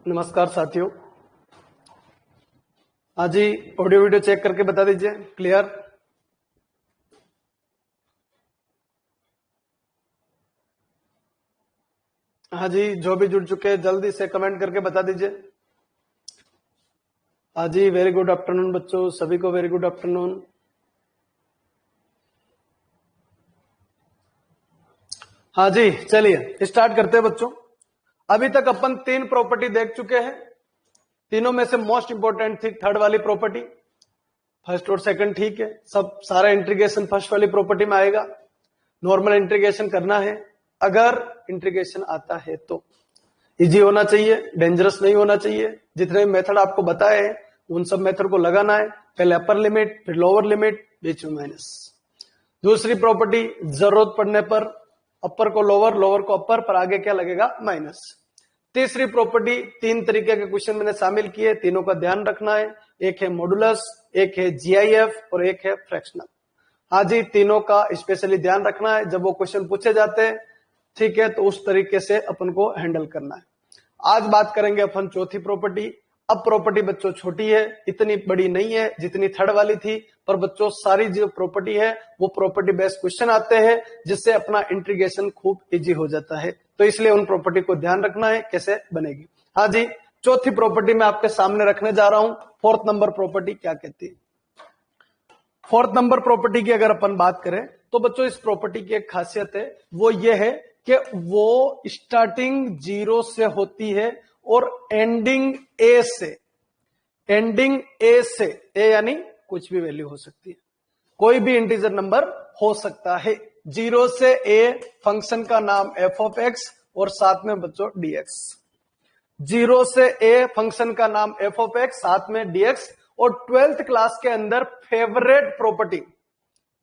नमस्कार साथियों। हाँ जी, ऑडियो वीडियो चेक करके बता दीजिए क्लियर। हाँ जी, जो भी जुड़ चुके हैं जल्दी से कमेंट करके बता दीजिए। हाँ जी, वेरी गुड आफ्टरनून बच्चों, सभी को वेरी गुड आफ्टरनून। हाँ जी, चलिए स्टार्ट करते हैं बच्चों। अभी तक अपन 3 प्रॉपर्टी देख चुके हैं। तीनों में से मोस्ट इंपोर्टेंट थी थर्ड वाली प्रॉपर्टी। फर्स्ट और सेकंड ठीक है, सब सारा इंटीग्रेशन फर्स्ट वाली प्रॉपर्टी में आएगा। नॉर्मल इंटीग्रेशन करना है, अगर इंटीग्रेशन आता है तो इजी होना चाहिए, डेंजरस नहीं होना चाहिए। जितने मेथड आपको बताए हैं उन सब मेथड को लगाना है। पहले अपर लिमिट, फिर लोअर लिमिट, बीच में माइनस। दूसरी प्रॉपर्टी, जरूरत पड़ने पर अपर को लोअर, लोअर को अपर, पर आगे क्या लगेगा, माइनस। तीसरी प्रॉपर्टी, 3 तरीके के क्वेश्चन मैंने शामिल किए, तीनों का ध्यान रखना है। एक है मॉडुलस, एक है जीआईएफ और एक है फ्रैक्शनल। हाँ जी, तीनों का स्पेशली ध्यान रखना है जब वो क्वेश्चन पूछे जाते हैं, ठीक है, तो उस तरीके से अपन को हैंडल करना है। आज बात करेंगे अपन चौथी प्रॉपर्टी। अब प्रॉपर्टी बच्चों छोटी है, इतनी बड़ी नहीं है जितनी थर्ड वाली थी, पर बच्चों सारी जो प्रॉपर्टी है वो प्रॉपर्टी बेस्ड क्वेश्चन आते हैं, जिससे अपना इंटीग्रेशन खूब इजी हो जाता है। तो इसलिए उन प्रॉपर्टी को ध्यान रखना है कैसे बनेगी। हाँ जी, चौथी प्रॉपर्टी मैं आपके सामने रखने जा रहा हूं। फोर्थ नंबर प्रॉपर्टी क्या कहती है। फोर्थ नंबर प्रॉपर्टी की अगर अपन बात करें तो बच्चों इस प्रॉपर्टी की एक खासियत है, वो ये है कि वो स्टार्टिंग 0 से होती है और एंडिंग ए से। एंडिंग ए से, ए यानी कुछ भी वैल्यू हो सकती है, कोई भी इंटीजर नंबर हो सकता है। 0 से ए फंक्शन का नाम एफ ऑफ एक्स और साथ में बच्चों डीएक्स। 0 से ए फंक्शन का नाम एफ ऑफ एक्स, साथ में डीएक्स। और 12th क्लास के अंदर फेवरेट प्रॉपर्टी,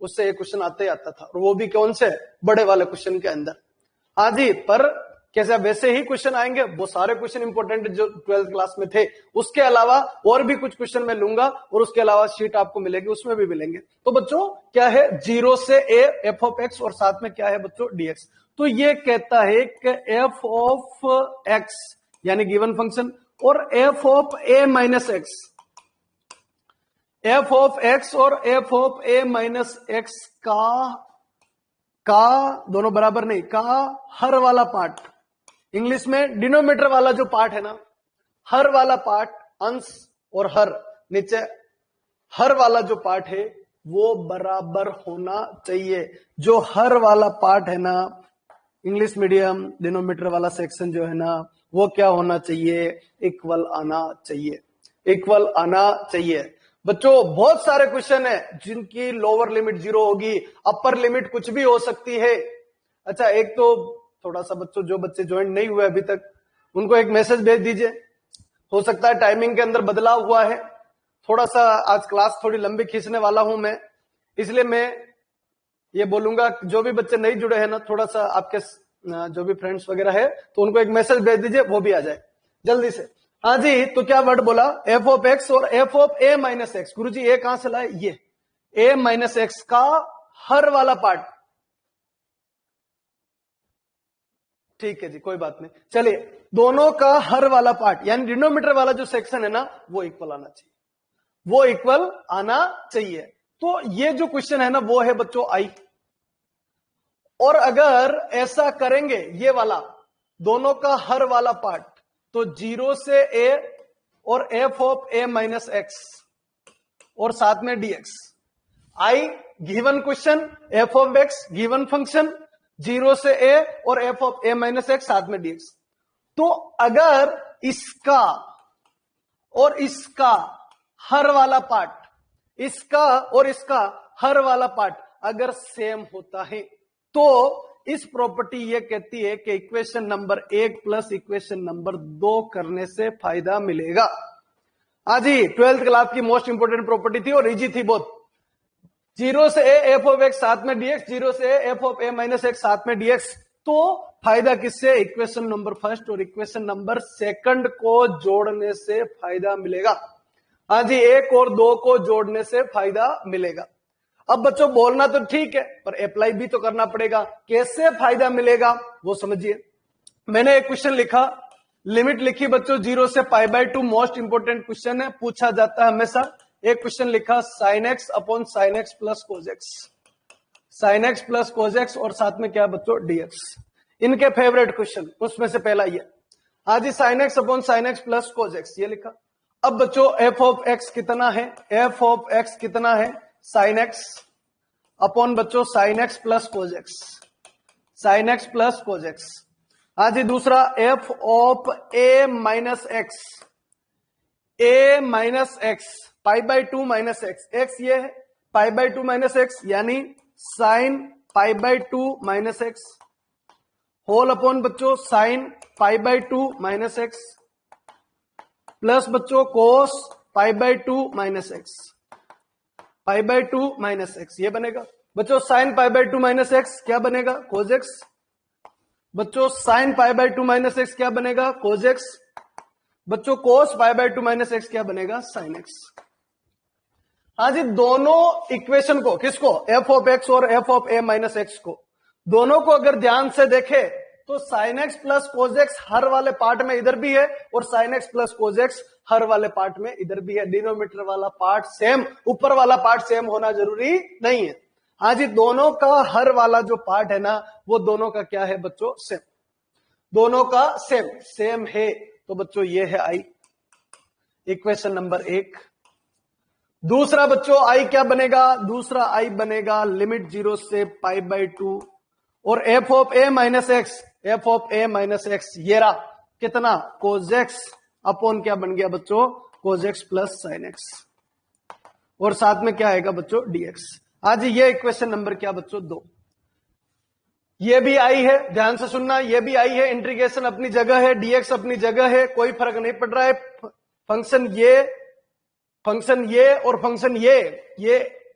उससे एक क्वेश्चन आता ही आता था, और वो भी कौन से, बड़े वाले क्वेश्चन के अंदर। हाँ जी, पर कैसे वैसे ही क्वेश्चन आएंगे, वो सारे क्वेश्चन इंपॉर्टेंट जो 12th क्लास में थे, उसके अलावा और भी कुछ क्वेश्चन मैं लूंगा, और उसके अलावा शीट आपको मिलेगी, उसमें भी मिलेंगे। तो बच्चों क्या है, 0 से ए एफ ऑफ एक्स और साथ में क्या है बच्चों, डीएक्स। तो ये कहता है कि एफ ऑफ एक्स यानी गिवन फंक्शन और f of a minus x, f of x और f of a minus x का दोनों बराबर नहीं, का हर वाला पार्ट, इंग्लिश में डिनोमिनेटर वाला जो पार्ट है ना, हर वाला पार्ट, अंश और हर, नीचे हर वाला जो पार्ट है वो बराबर होना चाहिए। जो हर वाला पार्ट है ना, इंग्लिश मीडियम डिनोमिनेटर वाला सेक्शन जो है ना, वो क्या होना चाहिए, इक्वल आना चाहिए, इक्वल आना चाहिए। बच्चों बहुत सारे क्वेश्चन है जिनकी लोअर लिमिट 0 होगी, अपर लिमिट कुछ भी हो सकती है। अच्छा, एक तो थोड़ा सा बच्चों, जो बच्चे ज्वाइन नहीं हुए अभी तक, उनको एक मैसेज भेज दीजिए। हो सकता है टाइमिंग के अंदर बदलाव हुआ है, थोड़ा सा आज क्लास थोड़ी लंबी खींचने वाला हूं मैं, इसलिए मैं ये बोलूंगा जो भी बच्चे नहीं जुड़े हैं ना, थोड़ा सा आपके जो भी फ्रेंड्स वगैरह है तो उनको एक मैसेज भेज दीजिए, वो भी आ जाए जल्दी से। हाँ जी, तो क्या वर्ड बोला, एफ ऑफ एक्स और f of a minus x. गुरु जी ए कहां से लाए, ये ए माइनस एक्स का हर वाला पार्ट, ठीक है जी, कोई बात नहीं। चलिए, दोनों का हर वाला पार्ट यानी डिनोमिनेटर वाला जो सेक्शन है ना, वो इक्वल आना चाहिए, वो इक्वल आना चाहिए। तो ये जो क्वेश्चन है ना, वो है बच्चों आई। और अगर ऐसा करेंगे, ये वाला दोनों का हर वाला पार्ट, तो 0 से ए और f of a minus x और साथ में dx. I given question, f of x given function, 0 से ए और f of a minus x साथ में डीएक्स। तो अगर इसका और इसका हर वाला पार्ट, इसका और इसका हर वाला पार्ट अगर सेम होता है, तो इस प्रॉपर्टी ये कहती है कि equation number 1 plus equation number 2 करने से फायदा मिलेगा। हाँ जी, 12th क्लास की मोस्ट इंपोर्टेंट प्रॉपर्टी थी और इजी थी बहुत। 0 से ए एफ ऑफ एक्स साथ में डीएक्स, 0 से A F of a minus x साथ में डीएक्स। तो फायदा किससे, इक्वेशन नंबर फर्स्ट और इक्वेशन नंबर सेकंड को जोड़ने से फायदा मिलेगा। हाँ जी, 1 और 2 को जोड़ने से फायदा मिलेगा। अब बच्चों बोलना तो ठीक है, पर अप्लाई भी तो करना पड़ेगा। कैसे फायदा मिलेगा वो समझिए। मैंने एक क्वेश्चन लिखा लिमिट लिखी बच्चों 0 से π/2, मोस्ट इंपोर्टेंट क्वेश्चन है, पूछा जाता है हमेशा। एक क्वेश्चन लिखा sin x upon sin x plus cos x, sin x plus cos x और साथ में क्या बच्चों dx, इनके फेवरेट क्वेश्चन, उसमें से पहला ये। हाँ जी, sin x upon sin x plus cos x ये लिखा। अब बच्चों f ऑफ x कितना है, f ऑफ x कितना है, sin x अपॉन बच्चों sin x plus cos x, sin x plus cos x। हाँ जी, दूसरा f of a minus x, a minus x, π/2 minus x, x ये है π/2 माइनस एक्स यानी sine π/2 minus x whole upon बच्चों sine π/2 minus x plus बच्चों cos π/2 minus x, π/2 minus x ये बनेगा बच्चों। साइन π/2 माइनस एक्स क्या बनेगा, कोस एक्स। बच्चों साइन π/2 माइनस एक्स क्या बनेगा, कोस एक्स। बच्चों कोस π/2 माइनस एक्स क्या बनेगा, साइन एक्स। हाँ जी, दोनों इक्वेशन को, किसको, f ऑफ x और f of a minus x को, दोनों को अगर ध्यान से देखे तो sine x plus cos x हर वाले पार्ट में इधर भी है और sine x plus cos x हर वाले पार्ट में इधर भी है। डिनोमिनेटर वाला पार्ट सेम, ऊपर वाला पार्ट सेम होना जरूरी नहीं है। हाँ जी, दोनों का हर वाला जो पार्ट है ना, वो दोनों का क्या है बच्चों, सेम, दोनों का सेम सेम है। तो बच्चों ये है आई, इक्वेशन नंबर 1। दूसरा बच्चों आई क्या बनेगा, दूसरा आई बनेगा लिमिट 0 से π/2 और f of a minus x, f of a minus x ये रहा कितना, cos x अपॉन क्या बन गया बच्चों, cos x plus sin x और साथ में क्या आएगा बच्चों, dx। आज ये इक्वेशन नंबर क्या बच्चों, 2। ये भी आई है, ध्यान से सुनना, ये भी आई है, इंटीग्रेशन अपनी जगह है, dx अपनी जगह है, कोई फर्क नहीं पड़ रहा है। फंक्शन ये और फंक्शन ये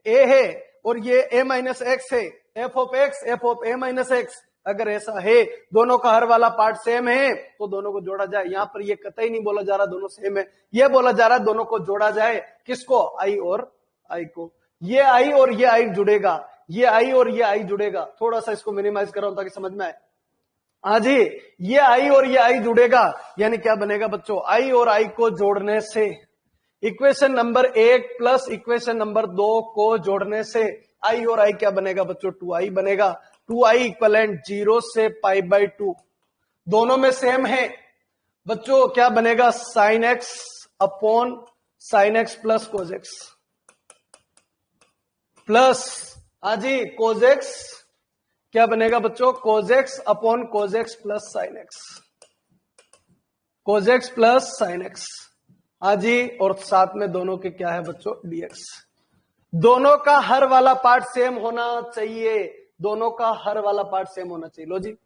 a है और ये a माइनस एक्स है, f of x, f of a minus x. अगर ऐसा है, दोनों का हर वाला पार्ट सेम है तो दोनों को जोड़ा जाए। यहां पर ये कतई नहीं बोला जा रहा दोनों सेम है, ये बोला जा रहा है दोनों को जोड़ा जाए। किसको, आई और आई को। ये आई और ये आई जुड़ेगा, ये आई और ये आई जुड़ेगा। थोड़ा सा इसको मिनिमाइज कर रहा हूं ताकि समझ में आए। हाँ जी, ये आई और ये आई जुड़ेगा यानी क्या बनेगा बच्चों, आई और आई को जोड़ने से equation number 1 plus equation number 2 को जोड़ने से आई और आई क्या बनेगा बच्चों, 2i बनेगा। 2i इक्वलेंट 0 से π/2, दोनों में सेम है बच्चों, क्या बनेगा, sine x upon sine x plus cos x plus आजी कोस एक्स क्या बनेगा बच्चों, cos x upon cos x plus sine x, cos x plus sine x आजी और साथ में दोनों के क्या है बच्चों, dx। दोनों का हर वाला पार्ट सेम होना चाहिए, दोनों का हर वाला पार्ट सेम होना चाहिए। लो जी,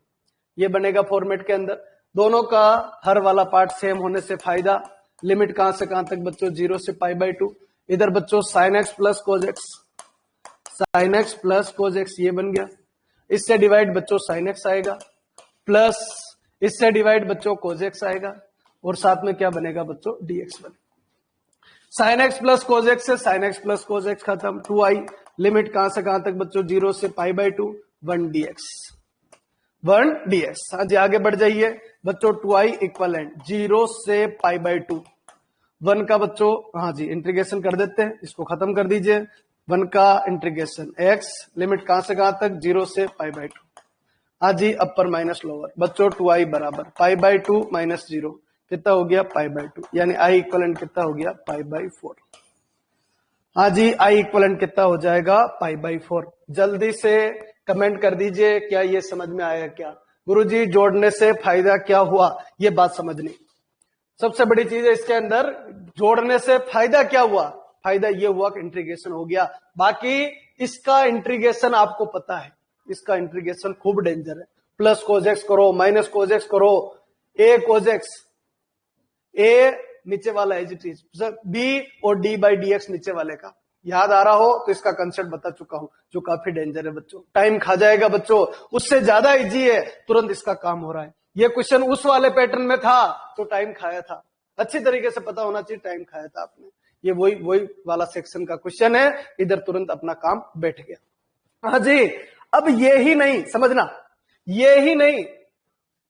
ये बनेगा फॉर्मेट के अंदर, दोनों का हर वाला पार्ट सेम होने से फायदा। लिमिट कहां से कहां तक बच्चों, 0 से π/2। इधर बच्चों sign x plus cos x, sine x plus cos x ये बन गया। इससे डिवाइड बच्चों साइन एक्स आएगा प्लस इससे डिवाइड बच्चों कोस एक्स आएगा और साथ में क्या बनेगा बच्चों, dx बनेगा। Sine x plus cos x से sine x plus cos x खत्म। 2i लिमिट कहां से कहां तक बच्चों, 0 से π/2, 1 dx। हाँ जी, आगे बढ़ जाइए बच्चों। 2i इक्वलेंट 0 से π/2, 1 का बच्चों, हाँ जी इंटीग्रेशन कर देते हैं, इसको खत्म कर दीजिए। 1 का इंटीग्रेशन x लिमिट कहां से कहां तक, 0 से π/2। हाँ जी, अपर माइनस लोअर बच्चों, 2i बराबर π/2 माइनस 0 कितना हो गया, π/2 यानी i इक्वलेंट कितना हो गया, π/4। हाँ जी, i इक्वलेंट कितना हो जाएगा, π/4। जल्दी से कमेंट कर दीजिए क्या ये समझ में आया क्या। गुरुजी जोड़ने से फायदा क्या हुआ, ये बात समझनी सबसे बड़ी चीज है इसके अंदर। जोड़ने से फायदा क्या हुआ, फायदा ये हुआ कि इंटीग्रेशन हो गया। बाकी इसका इंटीग्रेशन आपको पता है, इसका इंटीग्रेशन खूब डेंजर है। प्लस कोस एक्स करो, माइनस कोस एक्स करो, a कोस एक्स, a नीचे वाला एज इट इज, b और d/dx नीचे वाले का याद आ रहा हो तो इसका कंसेप्ट बता चुका हूं, जो काफी डेंजर है बच्चों, टाइम खा जाएगा बच्चों। उससे ज्यादा इजी है, तुरंत इसका काम हो रहा है। ये क्वेश्चन उस वाले पैटर्न में था तो टाइम खाया था, अच्छी तरीके से पता होना चाहिए, टाइम खाया था आपने। ये वही वाला सेक्शन का क्वेश्चन है, इधर तुरंत अपना काम बैठ गया। हाँ जी, अब ये ही नहीं समझना, ये ही नहीं,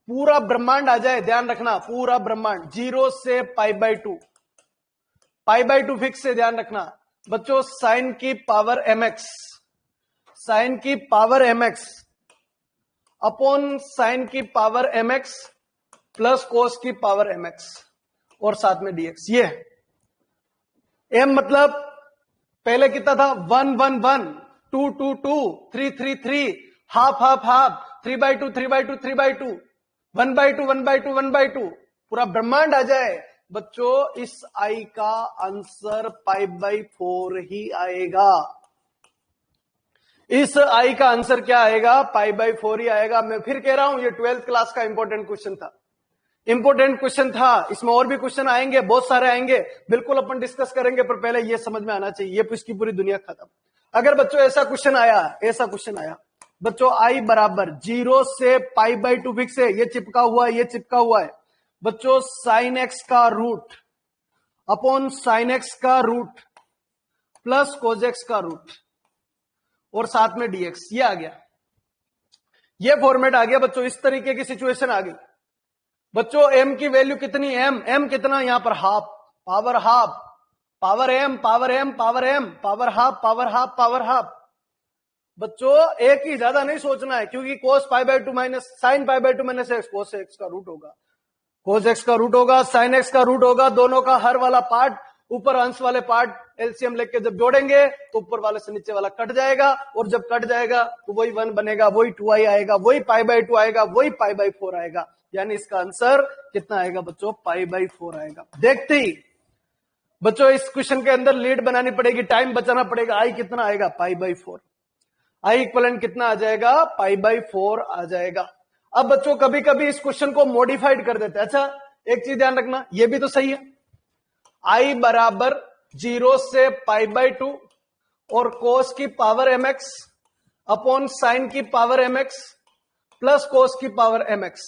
पूरा ब्रह्मांड आ जाए, ध्यान रखना, पूरा ब्रह्मांड 0 से π/2, π/2 फिक्स से ध्यान रखना बच्चों। साइन की पावर mx, साइन की पावर mx अपॉन साइन की पावर mx प्लस कोस की पावर mx और साथ में dx। ये m मतलब पहले कितना था, 1 1 1, 2 2 2, 3 3 3, हाफ हाफ हाफ, 3/2 3/2 3/2, 1/2 1/2 1/2, पूरा ब्रह्मांड आ जाए बच्चों, इस आई का आंसर π/4 ही आएगा। इस आई का आंसर क्या आएगा, π/4 ही आएगा। मैं फिर कह रहा हूं ये 12th क्लास का इंपॉर्टेंट क्वेश्चन था, इंपॉर्टेंट क्वेश्चन था। इसमें और भी क्वेश्चन आएंगे, बहुत सारे आएंगे, बिल्कुल अपन डिस्कस करेंगे, पर पहले ये समझ में आना चाहिए, ये इसकी पूरी दुनिया खत्म। अगर बच्चों ऐसा क्वेश्चन आया, ऐसा क्वेश्चन आया बच्चों, आई बराबर 0 से π/2 फिक्स है, ये चिपका हुआ है, ये चिपका हुआ है बच्चों, साइन एक्स का रूट अपॉन साइन एक्स का रूट प्लस कोज एक्स का रूट और साथ में dx, ये आ गया, ये फॉर्मेट आ गया बच्चों। इस तरीके की सिचुएशन आ गई बच्चों। m की वैल्यू कितनी, m कितना, यहां पर half, power half, power m power m power m, power half power half power half बच्चों। एक ही, ज्यादा नहीं सोचना है, क्योंकि cos π/2 minus sine π/2 minus x, cos x का रूट होगा, cos x का रूट होगा, sin x का रूट होगा, दोनों का हर वाला पार्ट, ऊपर अंश वाले पार्ट एलसीएम लेके जब जोड़ेंगे तो ऊपर वाले से नीचे वाला कट जाएगा, और जब कट जाएगा तो वही 1 बनेगा, वही 2i आएगा, वही π/2 आएगा, वही π/4 आएगा। यानी इसका आंसर कितना आएगा बच्चों, π/4 आएगा। देखते ही बच्चों इस क्वेश्चन के अंदर लीड बनानी पड़ेगी, टाइम बचाना पड़ेगा। आई कितना आएगा, π/4, आई इक्वलेंट कितना आ जाएगा, π/4 आ जाएगा। अब बच्चों कभी कभी इस क्वेश्चन को मॉडिफाइड कर देते हैं। अच्छा एक चीज ध्यान रखना, ये भी तो सही है, आई बराबर 0 से π/2 और कोस की पावर mx अपॉन साइन की पावर mx प्लस कोस की पावर mx,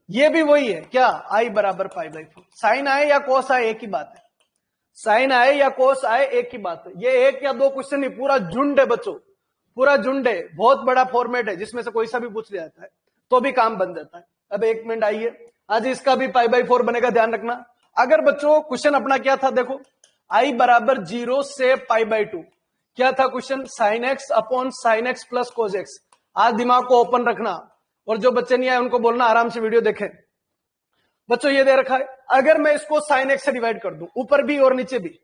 ये भी वही है क्या, आई बराबर π/4। साइन आए या कोस आए एक ही बात है, साइन आए या कोस आए एक ही बात है। ये एक या दो क्वेश्चन नहीं, पूरा झुंड है बच्चों, पूरा झुंड है, बहुत बड़ा फॉर्मेट है, जिसमें से कोई सा भी पूछ लिया जाता है तो भी काम बन जाता है। अब एक मिनट आइए, आज इसका भी π/4 बनेगा, ध्यान रखना। अगर बच्चों क्वेश्चन अपना क्या था, देखो आई बराबर 0 से π/2, क्या था question, sine x upon sine x plus cos x. आज दिमाग को ओपन रखना, और जो बच्चे नहीं आए उनको बोलना आराम से वीडियो देखें। बच्चों ये दे रखा है, अगर मैं इसको साइन एक्स से डिवाइड कर दूं, ऊपर भी और नीचे भी,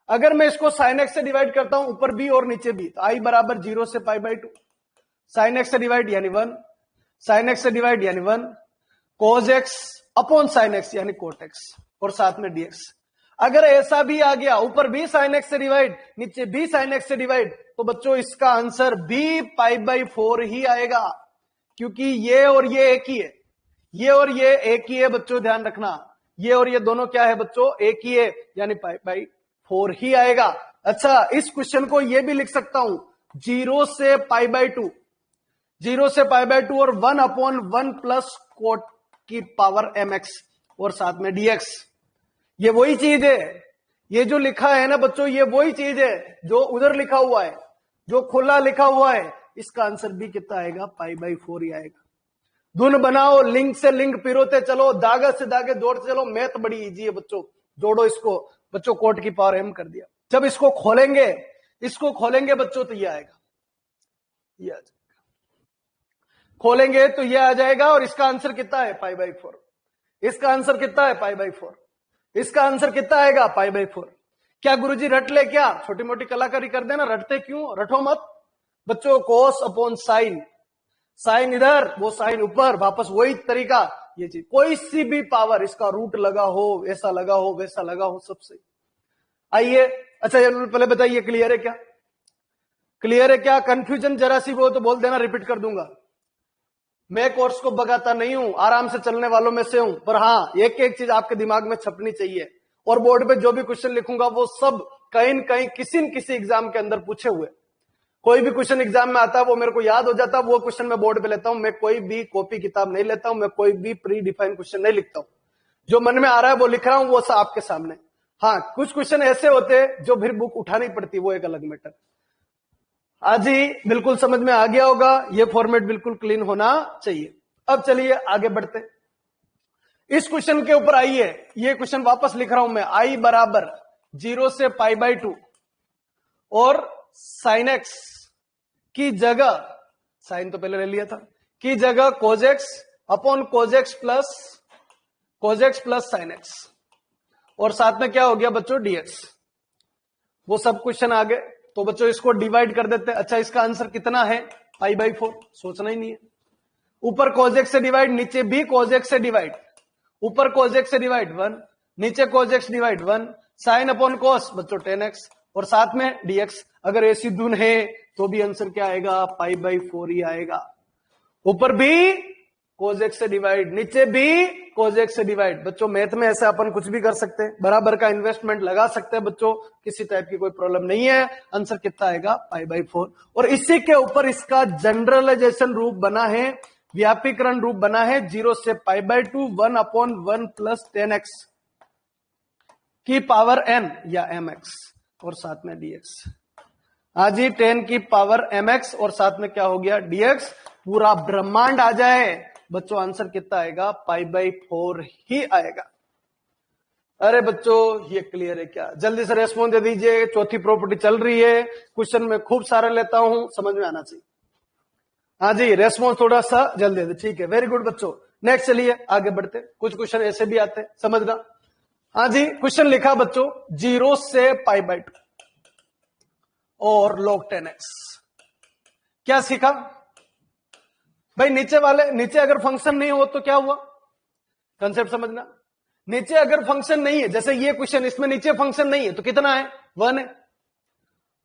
अगर मैं इसको साइन एक्स से डिवाइड करता हूं ऊपर भी और नीचे भी, तो आई बराबर 0 से π/2, साइन एक्स से डिवाइड यानी 1, साइन एक्स से डिवाइड यानी 1, cos x upon sine x यानी कोट एक्स और साथ में dx। अगर ऐसा भी आ गया, ऊपर भी साइन एक्स से डिवाइड नीचे भी साइन एक्स से डिवाइड, तो बच्चों इसका आंसर भी π/4 ही आएगा, क्योंकि ये और ये एक ही है, ये और ये एक ही है बच्चों, ध्यान रखना, ये और ये दोनों क्या है बच्चों, एक ही है, यानी π/4 ही आएगा। अच्छा इस क्वेश्चन को ये भी लिख सकता हूं, 0 से π/2, 0 से π/2 और 1/1 प्लस कोट की पावर mx और साथ में dx। ये वही चीज है, ये जो लिखा है ना बच्चों, ये वही चीज है जो उधर लिखा हुआ है, जो खुला लिखा हुआ है। इसका आंसर भी कितना आएगा, π/4 ही आएगा। धुन बनाओ, लिंक से लिंक पिरोते चलो, दागा से दागे जोड़ते चलो। मैथ बड़ी इजी है बच्चों, जोड़ो इसको बच्चों, कोट की पावर m कर दिया। जब इसको खोलेंगे, इसको खोलेंगे बच्चों तो ये आएगा, ये आ जाएगा, खोलेंगे तो ये आ जाएगा। और इसका आंसर कितना है, π/4। इसका आंसर कितना है, π/4। इसका आंसर कितना आएगा, π/4। क्या गुरुजी रट ले, क्या छोटी मोटी कलाकारी कर देना, रटते क्यों, रटो मत बच्चों। कोस अपॉन साइन, साइन इधर, वो साइन ऊपर, वापस वही तरीका। ये चीज कोई सी भी पावर, इसका रूट लगा हो, ऐसा लगा हो, वैसा लगा हो, सब सही। आइए अच्छा ये पहले बताइए, क्लियर है क्या, क्लियर है क्या? कंफ्यूजन जरा सी वो तो बोल देना, रिपीट कर दूंगा। मैं कोर्स को भगाता नहीं हूं, आराम से चलने वालों में से हूं, पर हाँ एक एक चीज आपके दिमाग में छपनी चाहिए। और बोर्ड पे जो भी क्वेश्चन लिखूंगा वो सब कहीं न कहीं किसी न किसी एग्जाम के अंदर पूछे हुए। कोई भी क्वेश्चन एग्जाम में आता है वो मेरे को याद हो जाता है, वो क्वेश्चन मैं बोर्ड पे लेता हूं। मैं कोई भी कॉपी किताब नहीं लेता हूं, मैं कोई भी प्री डिफाइंड क्वेश्चन नहीं लिखता हूं। जो मन में आ रहा है वो लिख रहा हूं, वो सब आपके सामने। हाँ कुछ क्वेश्चन ऐसे होते हैं जो फिर बुक उठानी पड़ती, वो एक अलग मैटर। आज ही बिल्कुल समझ में आ गया होगा, ये फॉर्मेट बिल्कुल क्लीन होना चाहिए। अब चलिए आगे बढ़ते। इस क्वेश्चन के ऊपर आइए, ये क्वेश्चन वापस लिख रहा हूं मैं। आई बराबर 0 से π/2 और साइन एक्स की जगह, साइन तो पहले ले लिया था, की जगह कोजेक्स अपॉन कोजेक्स प्लस साइन एक्स, और साथ में क्या हो गया बच्चों डीएक्स। वो सब क्वेश्चन आ गए, तो बच्चों इसको डिवाइड कर देते हैं। अच्छा, इसका आंसर कितना है? π/4, सोचना ही नहीं है। ऊपर कोजेक्स से डिवाइड, नीचे भी कोजेक्स से डिवाइड, ऊपर कोजेक्स से डिवाइड 1, नीचे कोजेक्स डिवाइड 1, साइन अपॉन कोस बच्चों 10x, और साथ में dx। अगर ऐसी धुन है तो भी आंसर क्या आएगा? π/4 ही आएगा। ऊपर भी कोजेक्स से डिवाइड, नीचे भी कोजेक्स से डिवाइड। बच्चों मैथ में ऐसे अपन कुछ भी कर सकते हैं, बराबर का इन्वेस्टमेंट लगा सकते हैं बच्चों, किसी टाइप की कोई प्रॉब्लम नहीं है। आंसर कितना आएगा? π/4। और इसी के ऊपर इसका जनरलाइजेशन रूप बना है, व्यापीकरण रूप बना है 0 से π/2 1/1 प्लस 10x की पावर n या mx, और साथ में dx। आज ही 10 की पावर mx और साथ में क्या हो गया? dx। पूरा ब्रह्मांड आ जाए बच्चों, आंसर कितना आएगा? π/4 ही आएगा। अरे बच्चों ये क्लियर है क्या? जल्दी से रेस्पॉन्स दे दीजिए। चौथी प्रॉपर्टी चल रही है, क्वेश्चन में खूब सारे लेता हूं, समझ में आना चाहिए। हाँ जी, रेस्पॉन्स थोड़ा सा जल्दी दे, ठीक है, वेरी गुड बच्चों। नेक्स्ट चलिए आगे बढ़ते, कुछ क्वेश्चन ऐसे भी आते हैं, समझना। हाँ जी, क्वेश्चन लिखा बच्चों 0 से π/2 और log 10x। क्या सीखा भाई? नीचे अगर फंक्शन नहीं हो तो क्या हुआ? कंसेप्ट समझना। नीचे अगर फंक्शन नहीं है, जैसे ये क्वेश्चन, इसमें नीचे फंक्शन नहीं है तो कितना है? 1 है।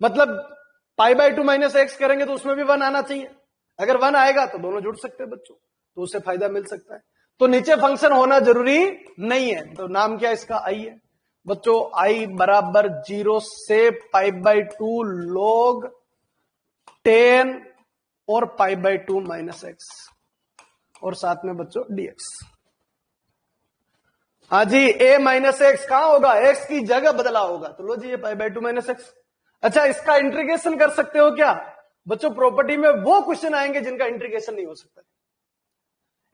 मतलब π/2 माइनस x करेंगे तो उसमें भी 1 आना चाहिए। अगर 1 आएगा तो दोनों जुड़ सकते हैं बच्चों, तो उससे फायदा मिल सकता है। तो नीचे फंक्शन होना जरूरी नहीं है, तो नाम क्या इसका? आई है बच्चों। आई बराबर 0 से π/2 log 10 और π/2 माइनस x, और साथ में बच्चों dx। हाँ जी, a माइनस एक्स कहां होगा? x की जगह बदला होगा, तो लो जी ये π/2 माइनस एक्स। अच्छा, इसका इंटीग्रेशन कर सकते हो क्या बच्चों? प्रॉपर्टी में वो क्वेश्चन आएंगे जिनका इंटीग्रेशन नहीं हो सकता।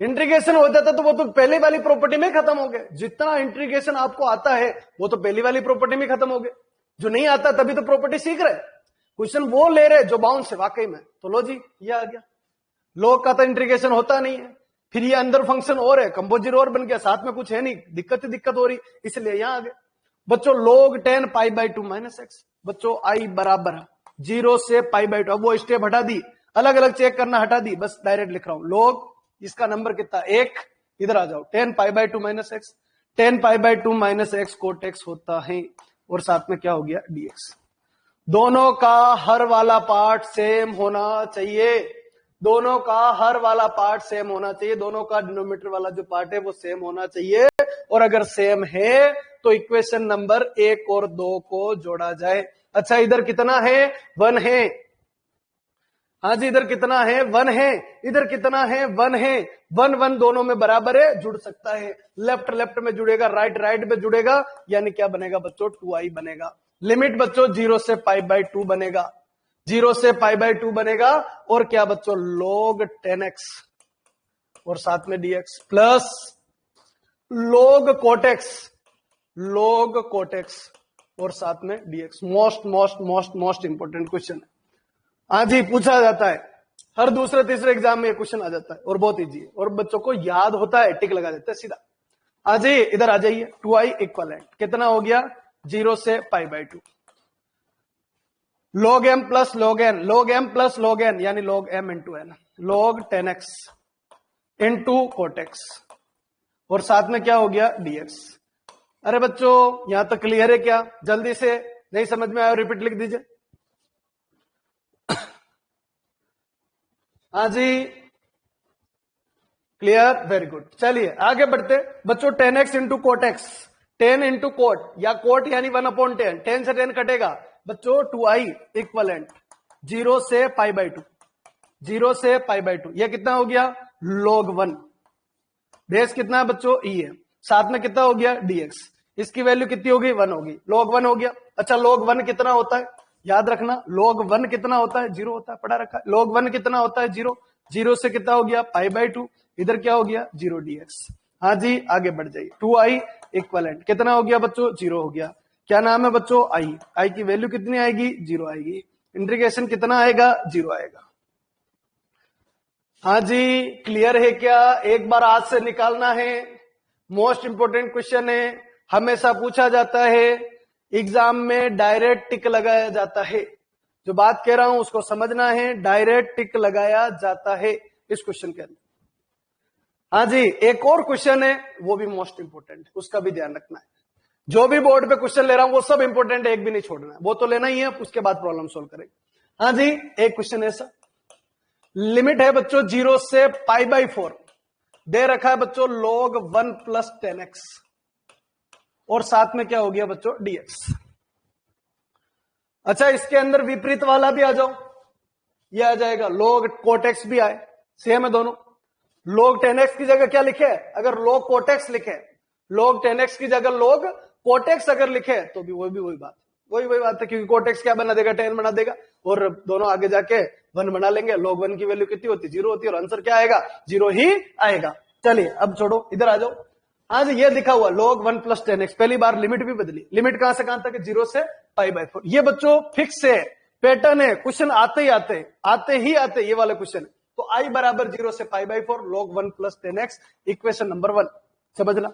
इंटीग्रेशन हो जाता तो वो तो पहली वाली प्रॉपर्टी में खत्म हो गए। जितना इंटीग्रेशन आपको आता है वो तो पहली वाली प्रॉपर्टी में खत्म हो गए। जो नहीं आता तभी तो प्रॉपर्टी सीख रहे, क्वेश्चन वो ले रहे जो बाउंस है वाकई में। तो लो जी ये आ गया। लॉग का तो इंटीग्रेशन होता नहीं है, फिर ये अंदर फंक्शन और है, कंपोजिट और बन गया, साथ में कुछ है नहीं, दिक्कत हो रही, इसलिए यहां आ गए बच्चों। log 10 π/2 माइनस एक्स बच्चों। आई बराबर 0 से π/2। अब वो स्टेप हटा दी, अलग अलग चेक करना हटा दी, बस डायरेक्ट लिख रहा हूं। log इसका नंबर कितना? 1। इधर आ जाओ, 10 π/2 minus x. 10 π/2 minus x cot x होता है, और साथ में क्या हो गया? dx। दोनों का हर वाला पार्ट सेम होना चाहिए, दोनों का हर वाला पार्ट सेम होना चाहिए, दोनों का डिनोमिनेटर वाला जो पार्ट है वो सेम होना चाहिए। और अगर सेम है तो इक्वेशन नंबर 1 और 2 को जोड़ा जाए। अच्छा, इधर कितना है? 1 है। हाँ जी, इधर कितना है? 1 है। इधर कितना है? 1 है। 1 1 दोनों में बराबर है, जुड़ सकता है। लेफ्ट में जुड़ेगा, राइट में जुड़ेगा, यानी क्या बनेगा बच्चों? 2i बनेगा। लिमिट बच्चों 0 से π/2 बनेगा, 0 से π/2 बनेगा। और क्या बच्चों? log 10x और साथ में dx plus log cot x और साथ में dx। मोस्ट इंपोर्टेंट क्वेश्चन है। हाँ जी, पूछा जाता है हर दूसरे तीसरे एग्जाम में ये क्वेश्चन आ जाता है, और बहुत इजी है, और बच्चों को याद होता है, टिक लगा देते हैं सीधा। हाँ जी, इधर आ जाइए। 2i इक्वलेंट कितना हो गया? 0 से π/2 log m plus log n यानी log m into n, log 10x into cot x, और साथ में क्या हो गया? dx। अरे बच्चों यहां तक क्लियर है क्या? जल्दी से, नहीं समझ में आया रिपीट लिख दीजिए। हाँ जी, क्लियर, वेरी गुड। चलिए आगे बढ़ते बच्चों। 10x into cot x, 10 into coat या कोट यानी 1/10, 10 से 10 कटेगा बच्चों। 2i इक्वलेंट 0 से π/2, 0 से π/2, यह कितना हो गया? log 1। बेस कितना है बच्चों? e है। साथ में कितना हो गया? dx। इसकी वैल्यू कितनी होगी? 1 होगी। log 1 हो गया। अच्छा, log 1 कितना होता है? याद रखना, log 1 कितना होता है? 0 होता है, पढ़ा रखा है। log 1 कितना होता है? 0। 0 से कितना हो गया? π/2, इधर क्या हो गया 0 dx। हाँ जी आगे बढ़ जाइए। 2i इक्वलेंट कितना हो गया बच्चों 0 हो गया। क्या नाम है बच्चों आई की वैल्यू कितनी आएगी 0 आएगी। इंटीग्रेशन कितना आएगा 0 आएगा। हाँ जी क्लियर है क्या? एक बार आज से निकालना है, मोस्ट इंपोर्टेंट क्वेश्चन है, हमेशा पूछा जाता है, एग्जाम में डायरेक्ट टिक लगाया जाता है। जो बात कह रहा हूं उसको समझना है, डायरेक्ट टिक लगाया जाता है इस क्वेश्चन के अंदर। हाँ जी एक और क्वेश्चन है वो भी मोस्ट इंपोर्टेंट है, उसका भी ध्यान रखना है। जो भी बोर्ड पे क्वेश्चन ले रहा हूं वो सब इंपोर्टेंट है, एक भी नहीं छोड़ना है, वो तो लेना ही है, उसके बाद प्रॉब्लम सोल्व करेंगे। हाँ जी एक क्वेश्चन ऐसा, लिमिट है बच्चों 0 से π/4, दे रखा है बच्चों log 1 + 10x और साथ में क्या हो गया बच्चों dx। अच्छा इसके अंदर विपरीत वाला भी आ जाओ, ये आ जाएगा log cot x भी आए, सेम है दोनों। log 10x की जगह क्या लिखे, अगर log cot x लिखे, log 10x की जगह log cot x अगर लिखे तो भी वही बात, वही बात है, क्योंकि cot x क्या बना देगा 10 बना देगा और दोनों आगे जाके 1 बना लेंगे। log 1 की वैल्यू कितनी होती 0 होती है और आंसर क्या आएगा 0 ही आएगा। चलिए अब छोड़ो, इधर आ जाओ। हाँ जी ये दिखा हुआ log 1 + 10x, पहली बार लिमिट भी बदली, लिमिट कहां से कहां तक 0 से π/4। ये बच्चों फिक्स है, पैटर्न है, क्वेश्चन आते ही आते ये वाले क्वेश्चन। तो i बराबर 0 से π/4 log 1 + 10x इक्वेशन नंबर 1 समझना,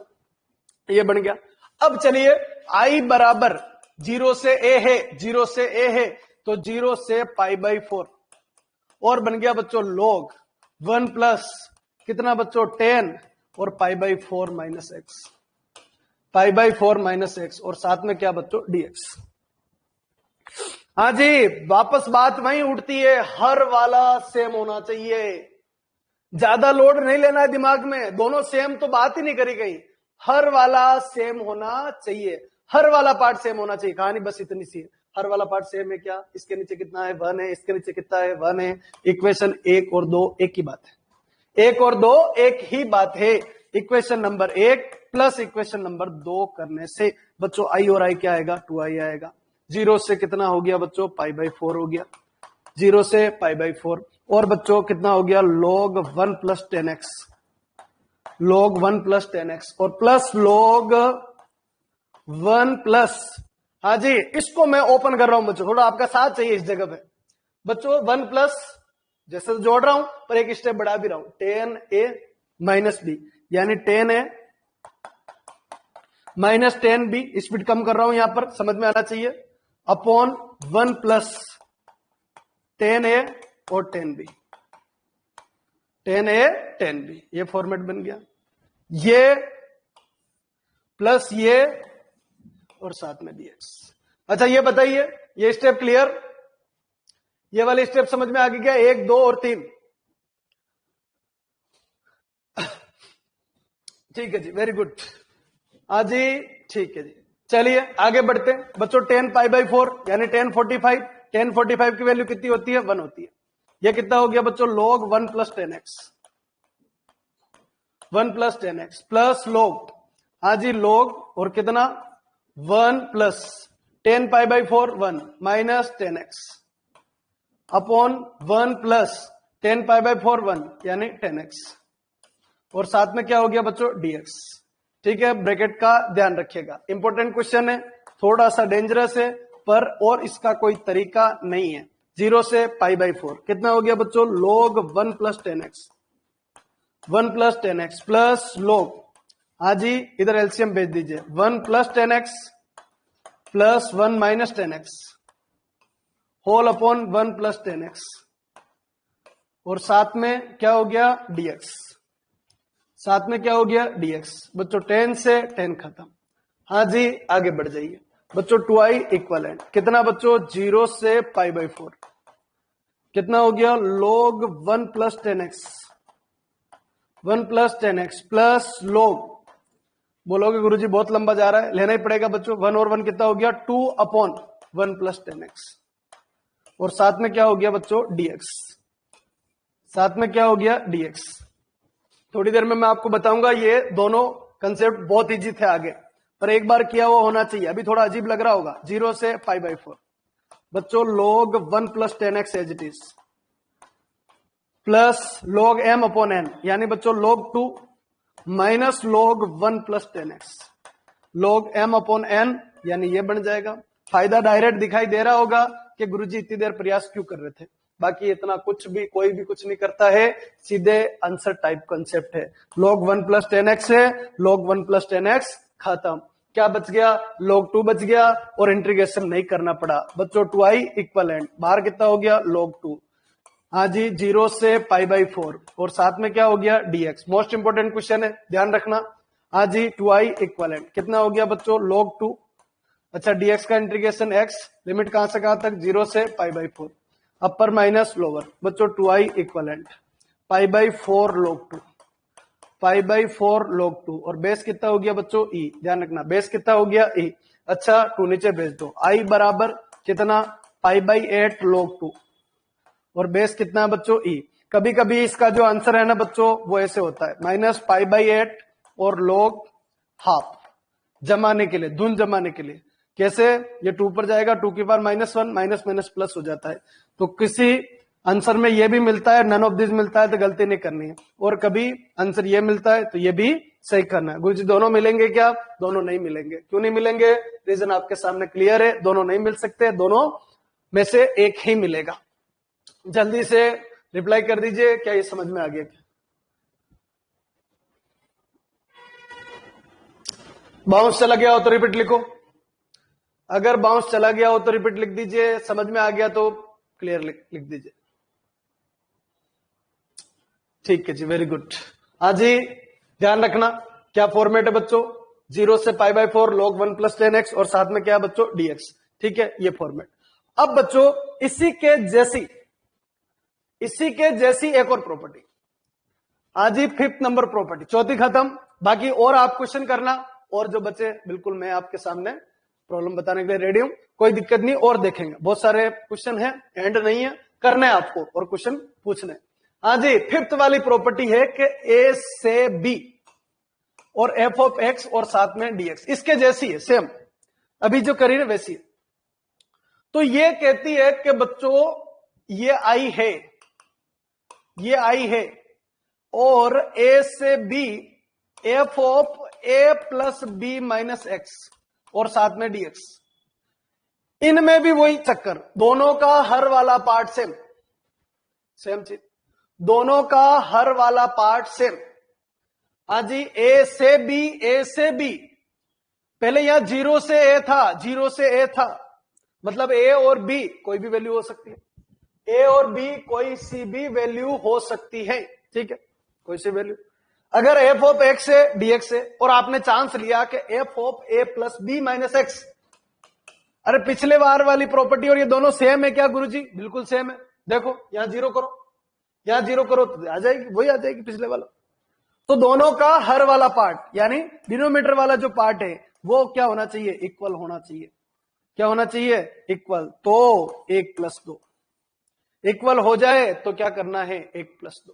ये बन गया। अब चलिए i बराबर 0 से a है, 0 से a है तो 0 से π/4 और बन गया बच्चों log 1 प्लस कितना बच्चों 10 और π/4 - x, π/4 - x और साथ में क्या बच्चों dx। हाँ जी वापस बात वहीं उठती है, हर वाला सेम होना चाहिए, ज्यादा लोड नहीं लेना है दिमाग में, दोनों सेम तो बात ही नहीं करी गई, हर वाला सेम होना चाहिए, हर वाला पार्ट सेम होना चाहिए। कहानी बस इतनी सी है, हर वाला पार्ट सेम है क्या, इसके नीचे कितना है 1 है, इसके नीचे कितना है 1 है। इक्वेशन 1 और 2 एक ही बात है, 1 और 2 एक ही बात है। Equation number 1 plus equation number 2 करने से बच्चों i और i क्या आएगा 2i आएगा। 0 से कितना हो गया बच्चों π/4 हो गया, 0 से π/4 और बच्चों कितना हो गया log 1 + 10x, log 1 + 10x और प्लस log 1 प्लस, हाँ जी इसको मैं ओपन कर रहा हूं बच्चों, थोड़ा आपका साथ चाहिए इस जगह पे बच्चों। 1 प्लस जैसे तो जोड़ रहा हूं पर एक स्टेप बढ़ा भी रहा हूं, 10a - b यानी 10a - 10b, स्पीड कम कर रहा हूं यहां पर, समझ में आना चाहिए, अपॉन 1 प्लस 10a और 10b, 10a 10b, ये फॉर्मेट बन गया, ये प्लस ये और साथ में dx। अच्छा ये बताइए ये स्टेप क्लियर, ये वाले स्टेप समझ में आ गया 1 2 और 3, ठीक है जी वेरी गुड। हाँ जी ठीक है जी, चलिए आगे बढ़ते हैं बच्चों। 10 π/4 यानी 1045, 1045 की वैल्यू कितनी होती है 1 होती है। ये कितना हो गया बच्चों log 1 + 10x, 1 + 10x plus log, हाँ जी log और कितना 1 plus 10 π/4 1 minus 10x upon 1 plus 10 π/4 1 यानी 10x और साथ में क्या हो गया बच्चों dx। ठीक है ब्रैकेट का ध्यान रखिएगा, इंपॉर्टेंट क्वेश्चन है, थोड़ा सा डेंजरस है पर और इसका कोई तरीका नहीं है। 0 से π/4 कितना हो गया बच्चों log 1 + 10x, 1 + 10x plus log, हाँ जी इधर एलसीएम भेज दीजिए, 1 + 10x plus 1 - 10x whole upon 1 + 10x और साथ में क्या हो गया dx, साथ में क्या हो गया dx। बच्चों 10 से 10 खत्म, हाँ जी आगे बढ़ जाइए बच्चों। 2i इक्वलेंट कितना बच्चों 0 से π/4 कितना हो गया log 1 + 10x, 1 + 10x plus log, बोलोगे गुरुजी बहुत लंबा जा रहा है, लेना ही पड़ेगा बच्चों, 1 और 1 कितना हो गया 2 अपॉन 1 + 10x और साथ में क्या हो गया बच्चों dx, साथ में क्या हो गया dx। थोड़ी देर में मैं आपको बताऊंगा, ये दोनों कंसेप्ट बहुत इजी थे आगे, पर एक बार किया हुआ होना चाहिए, अभी थोड़ा अजीब लग रहा होगा। 0 से π/4 बच्चों log 1 + 10x as it is plus log m upon n, यानी बच्चों log 2 minus log 1 plus 10x, log m upon n, यानी ये बन जाएगा। फायदा डायरेक्ट दिखाई दे रहा होगा कि गुरुजी इतनी देर प्रयास क्यों कर रहे थे। बाकी इतना कुछ भी कोई भी कुछ नहीं करता है, सीधे आंसर टाइप कॉन्सेप्ट है। log 1 प्लस 10x है, log 1 प्लस 10x खत्म। क्या बच गया? log 2 बच गया और इंटीग्रेशन नहीं करना पड़ा बच्चों। 2i इक्वलेंट बाहर कितना हो गया? log 2। हाँ जी, 0 से π/4 और साथ में क्या हो गया? dx। मोस्ट इंपोर्टेंट क्वेश्चन है, ध्यान रखना। हाँ जी, 2i इक्वलेंट कितना हो गया बच्चों? log 2। अच्छा, dx का इंटीग्रेशन x, लिमिट कहां से कहां तक? 0 से π/4, अपर माइनस लोअर बच्चों। 2i इक्वलेंट π/4 log 2, π/4 log 2 और बेस कितना हो गया बच्चों? e। ध्यान रखना, बेस कितना हो गया? e। अच्छा, 2 नीचे भेज दो। i बराबर कितना? π/8 log 2 और बेस कितना है बच्चों? e। कभी कभी इसका जो आंसर है ना बच्चों, वो ऐसे होता है माइनस π/8 और log हाफ, जमाने के लिए, धुन जमाने के लिए। कैसे? ये 2 पर जाएगा, 2 की पावर -1, माइनस माइनस प्लस हो जाता है। तो किसी आंसर में ये भी मिलता है, नन ऑफ दिस मिलता है तो गलती नहीं करनी है, और कभी आंसर ये मिलता है तो ये भी सही करना है। गुरुजी दोनों मिलेंगे क्या? दोनों नहीं मिलेंगे। क्यों नहीं मिलेंगे? रीजन आपके सामने क्लियर है, दोनों नहीं मिल सकते, दोनों में से एक ही मिलेगा। जल्दी से रिप्लाई कर दीजिए, क्या ये समझ में आ गया? बाउंस चला गया हो तो रिपीट लिखो, अगर बाउंस चला गया हो तो रिपीट लिख दीजिए, समझ में आ गया तो क्लियर लिख दीजिए। ठीक है जी, वेरी गुड। हाँ जी, ध्यान रखना क्या फॉर्मेट है बच्चों? 0 से π/4 log 1 प्लस 10x और साथ में क्या है बच्चों? dx। ठीक है, ये फॉर्मेट। अब बच्चों इसी के जैसी एक और प्रॉपर्टी, हाँ जी, 5th नंबर प्रॉपर्टी, चौथी खत्म। बाकी और आप क्वेश्चन करना, और जो बचे बिल्कुल मैं आपके सामने प्रॉब्लम बताने के लिए रेडी हूं, कोई दिक्कत नहीं, और देखेंगे। बहुत सारे क्वेश्चन है, एंड नहीं है, करना है आपको और क्वेश्चन पूछने। हाँ जी, 5th वाली प्रॉपर्टी है कि a से b और f ऑफ x और साथ में dx, इसके जैसी है, सेम अभी जो करी है वैसी है। तो ये कहती है कि बच्चों ये i है, ये i है, और a से b f of a plus b minus x और साथ में dx, इनमें भी वही चक्कर, दोनों का हर वाला पार्ट सेम चीज, दोनों का हर वाला पार्ट सेम। हाँ जी, a से b, पहले यहां 0 से a था, 0 से a था, मतलब a और b कोई भी वैल्यू हो सकती है, a और b कोई सी भी वैल्यू हो सकती है। ठीक है, कोई सी वैल्यू। अगर f ऑफ x है, dx है, और आपने चांस लिया कि f of a plus b minus x, अरे पिछले बार वाली प्रॉपर्टी और ये दोनों सेम है क्या गुरुजी? बिल्कुल सेम है। देखो यहां 0 करो, यहां 0 करो तो आ जाएगी, वही आ जाएगी पिछले वाला। तो दोनों का हर वाला पार्ट यानी डिनोमिनेटर वाला जो पार्ट है वो क्या होना चाहिए? इक्वल होना चाहिए। क्या होना चाहिए? इक्वल। तो 1 प्लस 2 इक्वल हो जाए तो क्या करना है? 1 प्लस 2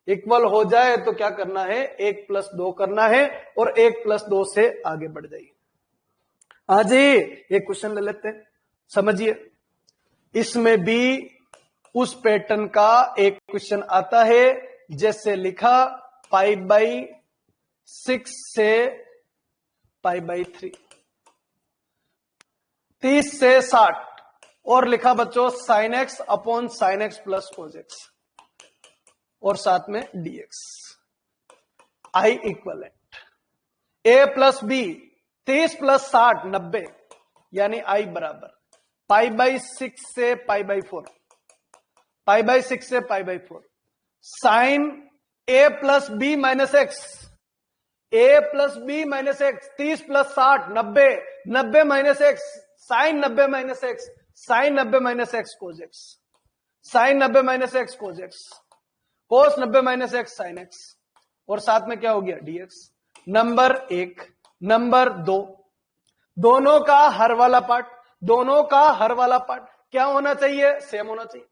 इक्वल हो जाए तो क्या करना है? 1 प्लस 2 करना है, और 1 प्लस 2 से आगे बढ़ जाइए। हाँ जी, एक क्वेश्चन ले लेते हैं, समझिए। इसमें भी उस पैटर्न का एक क्वेश्चन आता है, जैसे लिखा π/6 से π/3, 30 से 60, और लिखा बच्चों sin x upon sin x plus cos x और साथ में dx। i equivalent a plus b, 30 plus 60 90, यानी i बराबर π/6 से π/4, π/6 से π/4 sine a plus b minus x, a plus b minus x, 30 plus 60 90, 90 minus x, sine 90 minus x, sine 90 minus x cos x, sine 90 minus x cos x, cos 90 minus x sine x, और साथ में क्या हो गया? dx। Number 1, number 2, दोनों का हर वाला part, दोनों का हर वाला पार्ट क्या होना चाहिए? सेम होना चाहिए।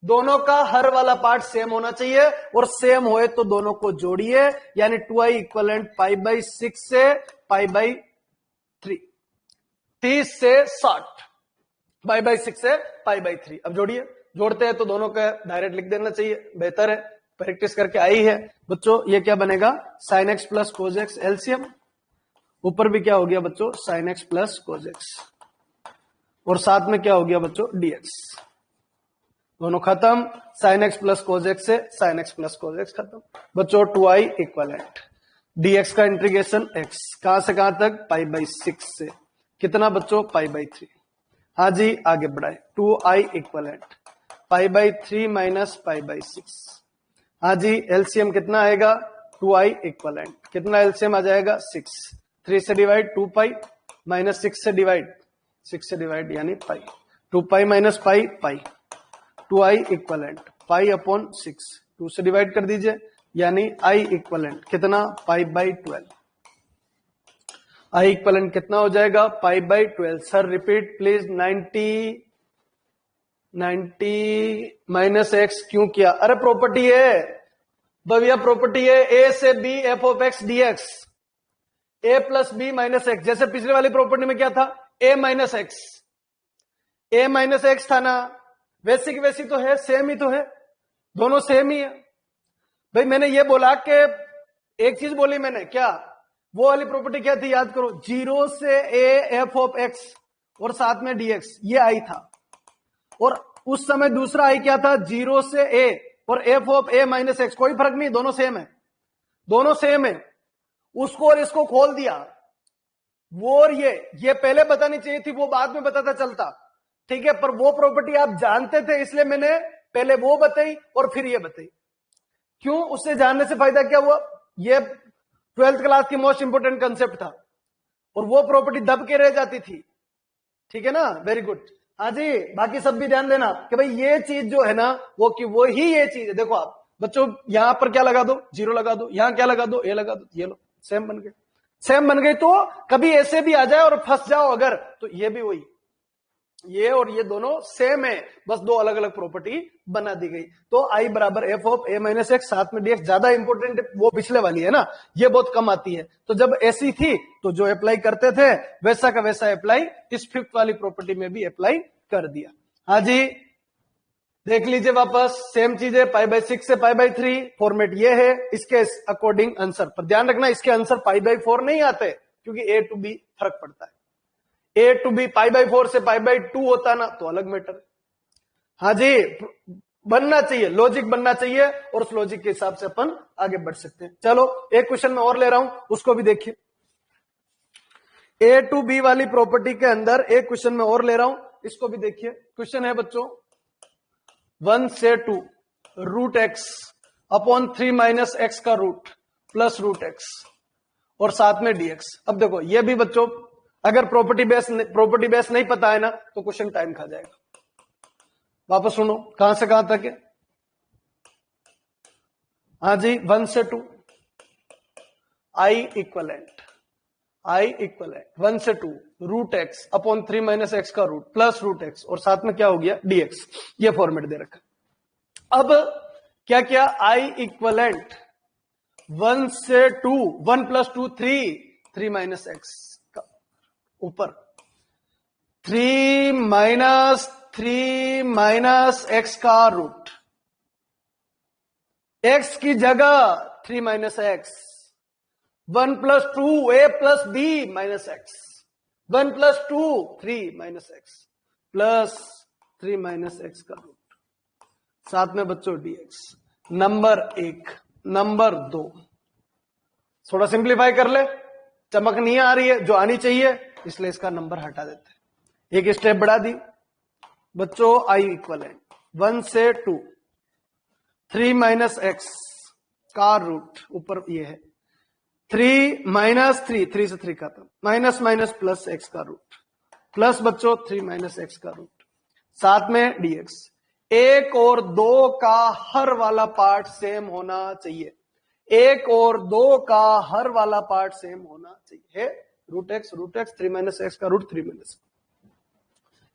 दोनों का हर वाला पार्ट सेम होना चाहिए, और सेम होए तो दोनों को जोड़िए, यानी 2i इक्वलेंट π/6 से π/3, 30 से 60, π/6 से π/3। अब जोड़िए, जोड़ते हैं तो दोनों का डायरेक्ट लिख देना चाहिए, बेहतर है, प्रैक्टिस करके आई है बच्चों। ये क्या बनेगा, sine x plus cos x LCM, ऊपर भी क्या हो गया बच्चों, sign x plus cos x, और साथ में क्या हो गया बच्चों, डीएक्स, दोनों खत्म। Sign x plus cos x से sine x plus cos x खत्म बच्चों। 2i इक्वलेंट dx का इंटीग्रेशन x, कहां से कहां तक, पाई बाई 6 से कितना बच्चों, पाई बाई 3। हाँ जी आगे बढ़ाए, 2i equivalent pi by 3 minus pi by 6। हाँ जी एलसीएम कितना आएगा, 2i इक्वलेंट कितना एलसीएम आ जाएगा, 6, 3 से डिवाइड 2 पाई माइनस 6 से डिवाइड यानी पाई, 2 पाई माइनस पाई पाई, 2i इक्वलेंट पाई अपॉन 6, 2 से डिवाइड कर दीजिए यानी i इक्वलेंट कितना, पाई बाई 12। i इक्वलेंट कितना हो जाएगा, pi by 12। Sir repeat please, 90 minus x क्यों किया, अरे प्रॉपर्टी है भैया, प्रॉपर्टी है ए से b f of x dx, a plus b minus x. जैसे पिछले वाली प्रॉपर्टी में क्या था, ए माइनस एक्स था ना, वैसी की वैसी तो है, सेम ही तो है, दोनों सेम ही है भाई। मैंने ये बोला कि एक चीज बोली मैंने, क्या वो वाली प्रॉपर्टी क्या थी, याद करो, 0 से ए एफ ऑफ एक्स और साथ में डीएक्स, ये आई था, और उस समय दूसरा आई क्या था, 0 से ए और f of a minus x, कोई फर्क नहीं, दोनों सेम है, उसको और इसको खोल दिया, वो और ये पहले बतानी चाहिए थी, वो बाद में बताता चलता, ठीक है, पर वो प्रॉपर्टी आप जानते थे इसलिए मैंने पहले वो बताई और फिर ये बताई। क्यों, उससे जानने से फायदा क्या हुआ, ये 12th क्लास की मोस्ट इंपोर्टेंट कंसेप्ट था और वो प्रॉपर्टी दब के रह जाती थी, ठीक है ना, वेरी गुड। हाँ जी बाकी सब भी ध्यान देना कि भाई ये चीज जो है ना वो ही ये चीज है। देखो आप बच्चों यहां पर क्या लगा दो, 0 लगा दो, यहां क्या लगा दो, ए लगा दो, ये लो सेम बन गई। तो कभी ऐसे भी आ जाए और फंस जाओ अगर, तो ये भी वही, ये और ये दोनों सेम है, बस दो अलग अलग प्रॉपर्टी बना दी गई। तो आई बराबर f of a minus x, साथ में डीएक्स, ज्यादा इंपॉर्टेंट वो पिछले वाली है ना, ये बहुत कम आती है। तो जब ऐसी थी तो जो अप्लाई करते थे वैसा का वैसा अप्लाई इस 5th वाली प्रॉपर्टी में भी अप्लाई कर दिया। हाँ जी देख लीजिए वापस, सेम चीज है, पाई बाई 6 से पाई बाई 3, फॉर्मेट ये है, इसके अकॉर्डिंग आंसर, पर ध्यान रखना इसके आंसर पाई बाई 4 नहीं आते, क्योंकि ए टू बी फर्क पड़ता है। ए टू बी पाई बाई 4 से पाई बाई 2 होता ना तो अलग मैटर है। हाँ जी बनना चाहिए, लॉजिक बनना चाहिए, और उस लॉजिक के हिसाब से अपन आगे बढ़ सकते हैं। चलो एक क्वेश्चन में और ले रहा हूं, उसको भी देखिए। ए टू बी वाली प्रॉपर्टी के अंदर एक क्वेश्चन में और ले रहा हूं, इसको भी देखिए। क्वेश्चन है बच्चों 1 से 2 root x upon 3 minus x का रूट प्लस रूट एक्स और साथ में डीएक्स। अब देखो ये भी बच्चों अगर प्रॉपर्टी बेस नहीं पता है ना तो क्वेश्चन टाइम खा जाएगा। वापस सुनो कहां से कहां तक है। हाँ जी 1 से 2 आई इक्वलेंट 1 से 2 root x upon 3 minus x का रूट प्लस रूट एक्स और साथ में क्या हो गया डीएक्स, ये फॉर्मेट दे रखा। अब क्या क्या आई इक्वलेंट 1 से 2, 1 प्लस 2 3 माइनस एक्स का ऊपर 3 माइनस एक्स का रूट, एक्स की जगह 3 minus x, 1 plus 2 a plus b minus x, 1 plus 2 3 minus x plus 3 minus x का रूट, साथ में बच्चों डीएक्स। नंबर 1 नंबर 2 थोड़ा सिंप्लीफाई कर ले, चमक नहीं आ रही है जो आनी चाहिए, इसलिए इसका नंबर हटा देते हैं। एक स्टेप बढ़ा दी बच्चों, आई इक्वलेंट 1 से 2 3 माइनस एक्स का रूट, ऊपर ये है 3 माइनस 3 से 3 खत्म, माइनस माइनस प्लस एक्स का रूट प्लस बच्चों 3 माइनस एक्स का रूट, साथ में डीएक्स। 1 और 2 का हर वाला पार्ट सेम होना चाहिए, 1 और 2 का हर वाला पार्ट सेम होना चाहिए, रूट एक्स 3 माइनस एक्स का रूट 3 माइनस,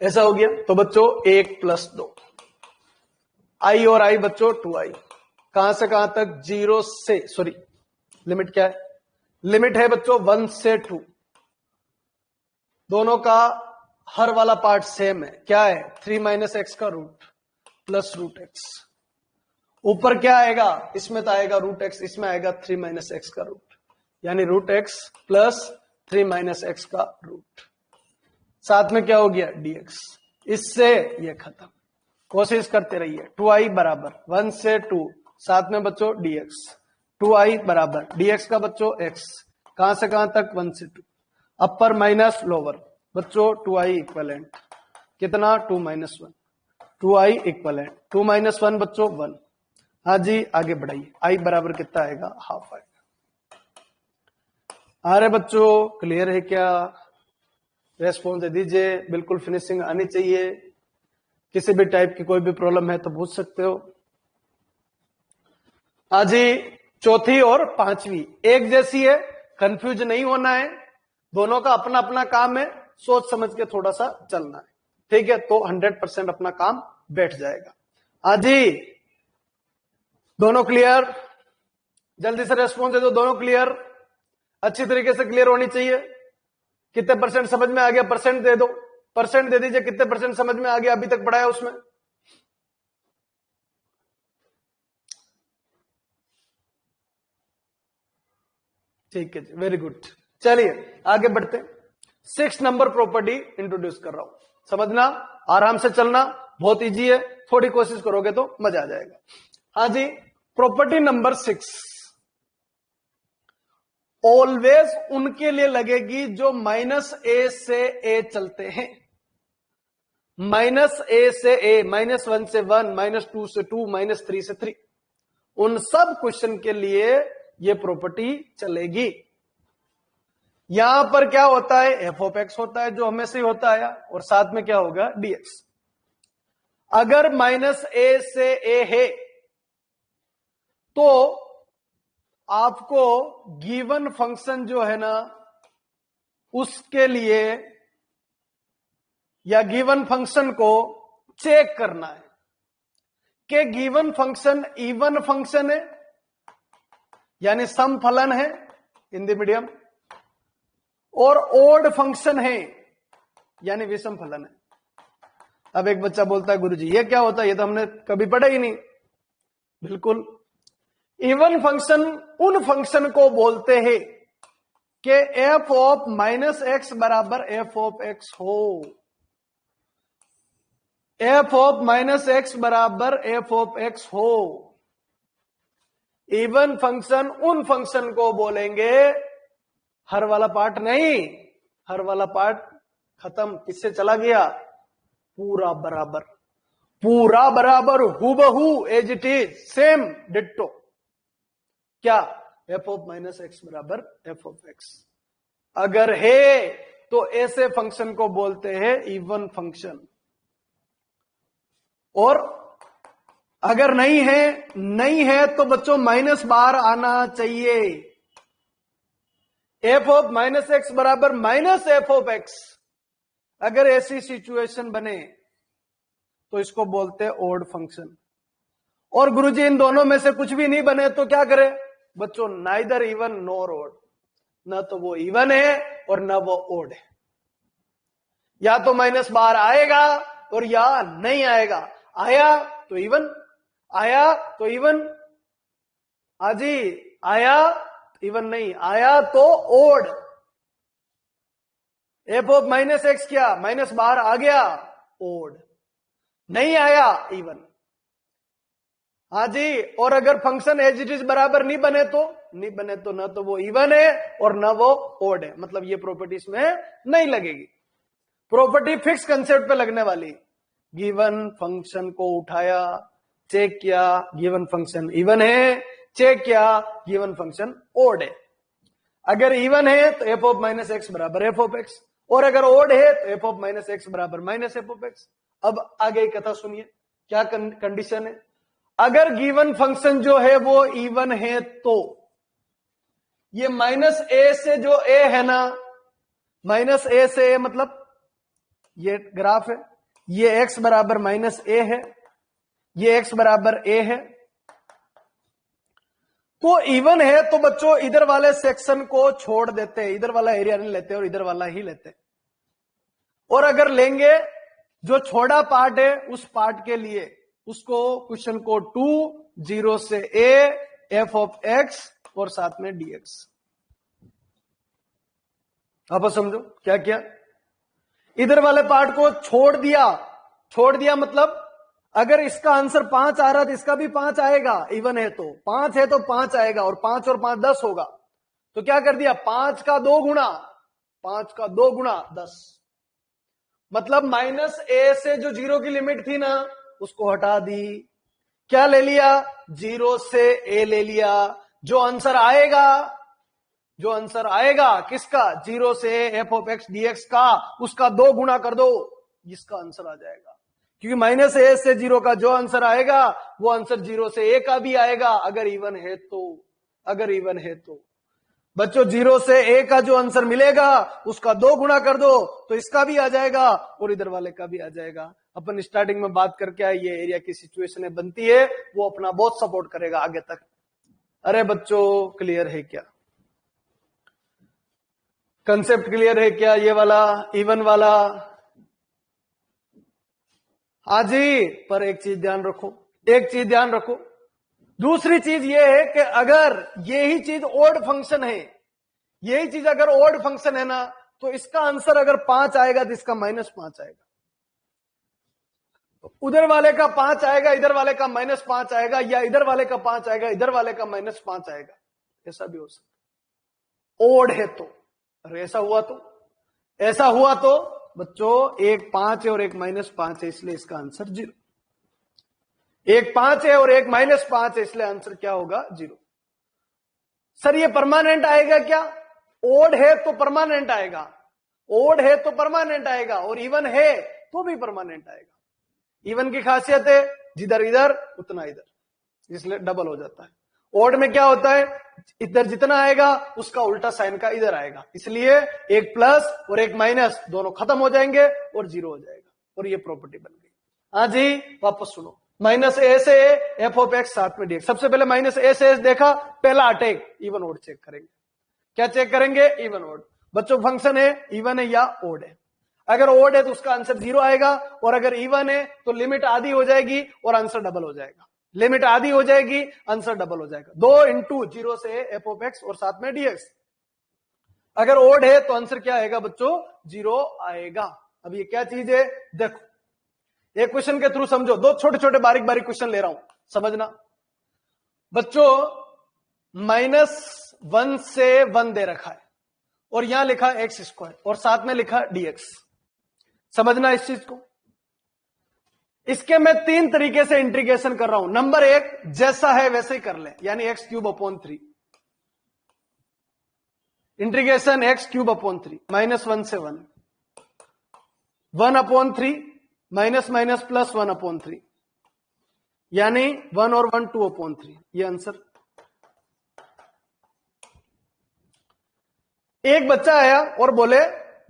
ऐसा हो गया। तो बच्चों 1 प्लस 2 आई और आई बच्चों 2i, कहां से कहां तक 0 से, सॉरी लिमिट क्या है, लिमिट है बच्चों 1 से 2, दोनों का हर वाला पार्ट सेम है, क्या है 3 माइनस एक्स का रूट प्लस रूट एक्स। ऊपर क्या आएगा, इसमें तो आएगा रूट एक्स, इसमें आएगा 3 माइनस एक्स का रूट, यानी root x plus 3 minus x का रूट। साथ में क्या हो गया, dx। इससे ये खत्म। कोशिश करते रहिए। 2i बराबर 1 से 2, साथ में बच्चों dx। 2i बराबर dx का बच्चों x, कहां से कहां तक, 1 से 2। अपर माइनस लोअर बच्चों 2i इक्वलेंट कितना, 2 माइनस 1। 2i इक्वलेंट 2 माइनस 1 बच्चों 1। हाँ जी आगे बढ़ाइए, i बराबर कितना आएगा, हाफ आएगा। अरे बच्चों क्लियर है क्या, रेस्पॉन्स दे दीजिए, बिल्कुल फिनिशिंग आनी चाहिए। किसी भी टाइप की कोई भी प्रॉब्लम है तो पूछ सकते हो। हाँ जी चौथी और पांचवी एक जैसी है, कंफ्यूज नहीं होना है, दोनों का अपना अपना काम है, सोच समझ के थोड़ा सा चलना है, ठीक है, तो 100% अपना काम बैठ जाएगा। हाँ जी दोनों क्लियर, जल्दी से रेस्पॉन्स दे दो, दोनों क्लियर, अच्छी तरीके से क्लियर होनी चाहिए। कितने परसेंट समझ में आ गया, परसेंट दे दो, परसेंट दे दीजिए, कितने परसेंट समझ में आ गया अभी तक पढ़ाया उसमें। ठीक है जी, वेरी गुड। चलिए आगे बढ़ते हैं। 6 नंबर प्रॉपर्टी इंट्रोड्यूस कर रहा हूं, समझना, आराम से चलना, बहुत इजी है, थोड़ी कोशिश करोगे तो मजा आ जाएगा। हाँ जी प्रॉपर्टी नंबर 6 ऑलवेज उनके लिए लगेगी जो माइनस ए से ए चलते हैं। माइनस ए से ए, -1 से 1, -2 से 2, -3 से 3, उन सब क्वेश्चन के लिए यह प्रॉपर्टी चलेगी। यहां पर क्या होता है, एफ ऑफ एक्स होता है जो हमेशा ही होता है, और साथ में क्या होगा, डीएक्स। अगर माइनस ए से ए है तो आपको गिवन फंक्शन जो है ना उसके लिए या गिवन फंक्शन को चेक करना है कि गिवन फंक्शन इवन फंक्शन है यानी सम फलन है हिंदी मीडियम, और ओड फंक्शन है यानी विषम फलन है। अब एक बच्चा बोलता है गुरुजी ये क्या होता है, ये तो हमने कभी पढ़ा ही नहीं। बिल्कुल, इवन फंक्शन उन फंक्शन को बोलते हैं कि एफ ऑफ माइनस एक्स बराबर एफ ऑफ एक्स हो, एफ ऑफ माइनस एक्स बराबर एफ ऑफ एक्स हो। इवन फंक्शन उन फंक्शन को बोलेंगे, हर वाला पार्ट नहीं, हर वाला पार्ट खत्म, किससे चला गया, पूरा बराबर, पूरा बराबर हूबहू as it is, same ditto. क्या, एफ ऑफ माइनस एक्स बराबर एफ ऑफ एक्स। अगर है तो ऐसे फंक्शन को बोलते हैं इवन फंक्शन, और अगर नहीं है तो बच्चों माइनस बाहर आना चाहिए। एफ ऑफ माइनस एक्स बराबर माइनस एफ ऑफ एक्स, अगर ऐसी सिचुएशन बने तो इसको बोलते हैं ओड फंक्शन। और गुरुजी इन दोनों में से कुछ भी नहीं बने तो क्या करें बच्चों, नाइदर इवन नॉर ओड, ना तो वो इवन है और ना वो ओड है। या तो माइनस बाहर आएगा और या नहीं आएगा, आया तो इवन, आया तो इवन, आजी आया इवन, नहीं आया तो odd. F of minus x क्या, माइनस बाहर आ गया ओड, नहीं आया इवन। हाँ जी, और अगर फंक्शन एज इट इज बराबर नहीं बने तो ना तो वो इवन है और ना वो ओड है, मतलब ये प्रॉपर्टी इसमें नहीं लगेगी। प्रॉपर्टी फिक्स कंसेप्ट पे लगने वाली, गिवन फंक्शन को उठाया, चेक किया गिवन फंक्शन इवन है, चेक किया गिवन फंक्शन ओड है। अगर इवन है तो एफ ऑफ माइनस एक्स बराबर एफ ऑफ एक्स, और अगर ओड है तो एफ ऑफ माइनस एक्स बराबर माइनस एफ ऑफ एक्स। अब आगे कथा सुनिए, क्या कंडीशन है। अगर गिवन फंक्शन जो है वो इवन है तो ये माइनस ए से जो ए है ना, माइनस ए से ए मतलब ये ग्राफ है, ये एक्स बराबर माइनस ए है, ये एक्स बराबर ए है, तो इवन है तो बच्चों इधर वाले सेक्शन को छोड़ देते हैं, इधर वाला एरिया नहीं लेते और इधर वाला ही लेते। और अगर लेंगे जो छोड़ा पार्ट है उस पार्ट के लिए उसको क्वेश्चन को 2 0 से a f ऑफ x और साथ में dx। आप समझो क्या किया, इधर वाले पार्ट को छोड़ दिया मतलब अगर इसका आंसर 5 आ रहा तो इसका भी 5 आएगा, इवन है तो 5 है तो 5 आएगा, और 5 और 5 10 होगा। तो क्या कर दिया, 5 का 2 गुणा 10, मतलब माइनस ए से जो 0 की लिमिट थी ना उसको हटा दी, क्या ले लिया, 0 से a ले लिया। जो आंसर आएगा किसका, 0 से f ऑफ x dx का, उसका 2 गुणा कर दो, इसका आंसर आ जाएगा। क्योंकि माइनस ए से 0 का जो आंसर आएगा वो आंसर 0 से a का भी आएगा, अगर इवन है तो। बच्चों 0 से a का जो आंसर मिलेगा उसका 2 गुणा कर दो तो इसका भी आ जाएगा और इधर वाले का भी आ जाएगा। अपन स्टार्टिंग में बात करके आए, ये एरिया की सिचुएशन बनती है, वो अपना बहुत सपोर्ट करेगा आगे तक। अरे बच्चों क्लियर है क्या, कंसेप्ट क्लियर है क्या, ये वाला इवन वाला? हाँ जी, पर एक चीज ध्यान रखो, दूसरी चीज ये है कि अगर यही चीज ओड फंक्शन है, ना, तो इसका आंसर अगर 5 आएगा तो इसका -5 आएगा, उधर वाले का 5 आएगा, इधर वाले का -5 आएगा, या इधर वाले का 5 आएगा, इधर वाले का -5 आएगा, ऐसा भी हो सकता। ओड है तो, अरे ऐसा हुआ तो बच्चों एक 5 है और एक -5 है, इसलिए इसका आंसर 0। एक 5 है और एक -5 है, इसलिए आंसर क्या होगा, 0। सर ये परमानेंट आएगा क्या, ओड है तो परमानेंट आएगा, और इवन है तो भी परमानेंट आएगा। इवन की खासियत है जिधर इधर उतना इधर, इसलिए डबल हो जाता है। ओड में क्या होता है, इधर जितना आएगा उसका उल्टा साइन का इधर आएगा, इसलिए एक प्लस और एक माइनस दोनों खत्म हो जाएंगे और 0 हो जाएगा, और ये प्रॉपर्टी बन गई। हाँ जी, वापस सुनो, -a से f ऑफ x साथ में dx। सबसे पहले -a से s देखा, पहला अटैक इवन ओड चेक करेंगे। क्या चेक करेंगे, इवन ओड। बच्चों फंक्शन है इवन है या ओड है, अगर ओड है तो उसका आंसर 0 आएगा, और अगर इवन है तो लिमिट आधी हो जाएगी और आंसर डबल हो जाएगा। 2 इंटू 0 से f ऑफ x और साथ में dx। अगर ओड है तो आंसर क्या आएगा बच्चों, 0 आएगा। अब ये क्या चीज है, देखो एक क्वेश्चन के थ्रू समझो, दो छोटे छोटे बारीक क्वेश्चन ले रहा हूं, समझना। बच्चों -1 से 1 दे रखा है, और यहां लिखा x² और साथ में लिखा dx। समझना इस चीज को, इसके मैं 3 तरीके से इंटीग्रेशन कर रहा हूं। नंबर 1, जैसा है वैसे ही कर ले, यानी x³ इंटीग्रेशन x³ -1 से 1, 1/3 माइनस प्लस 1/3, यानी 1 और 1 2/3, ये आंसर। एक बच्चा आया और बोले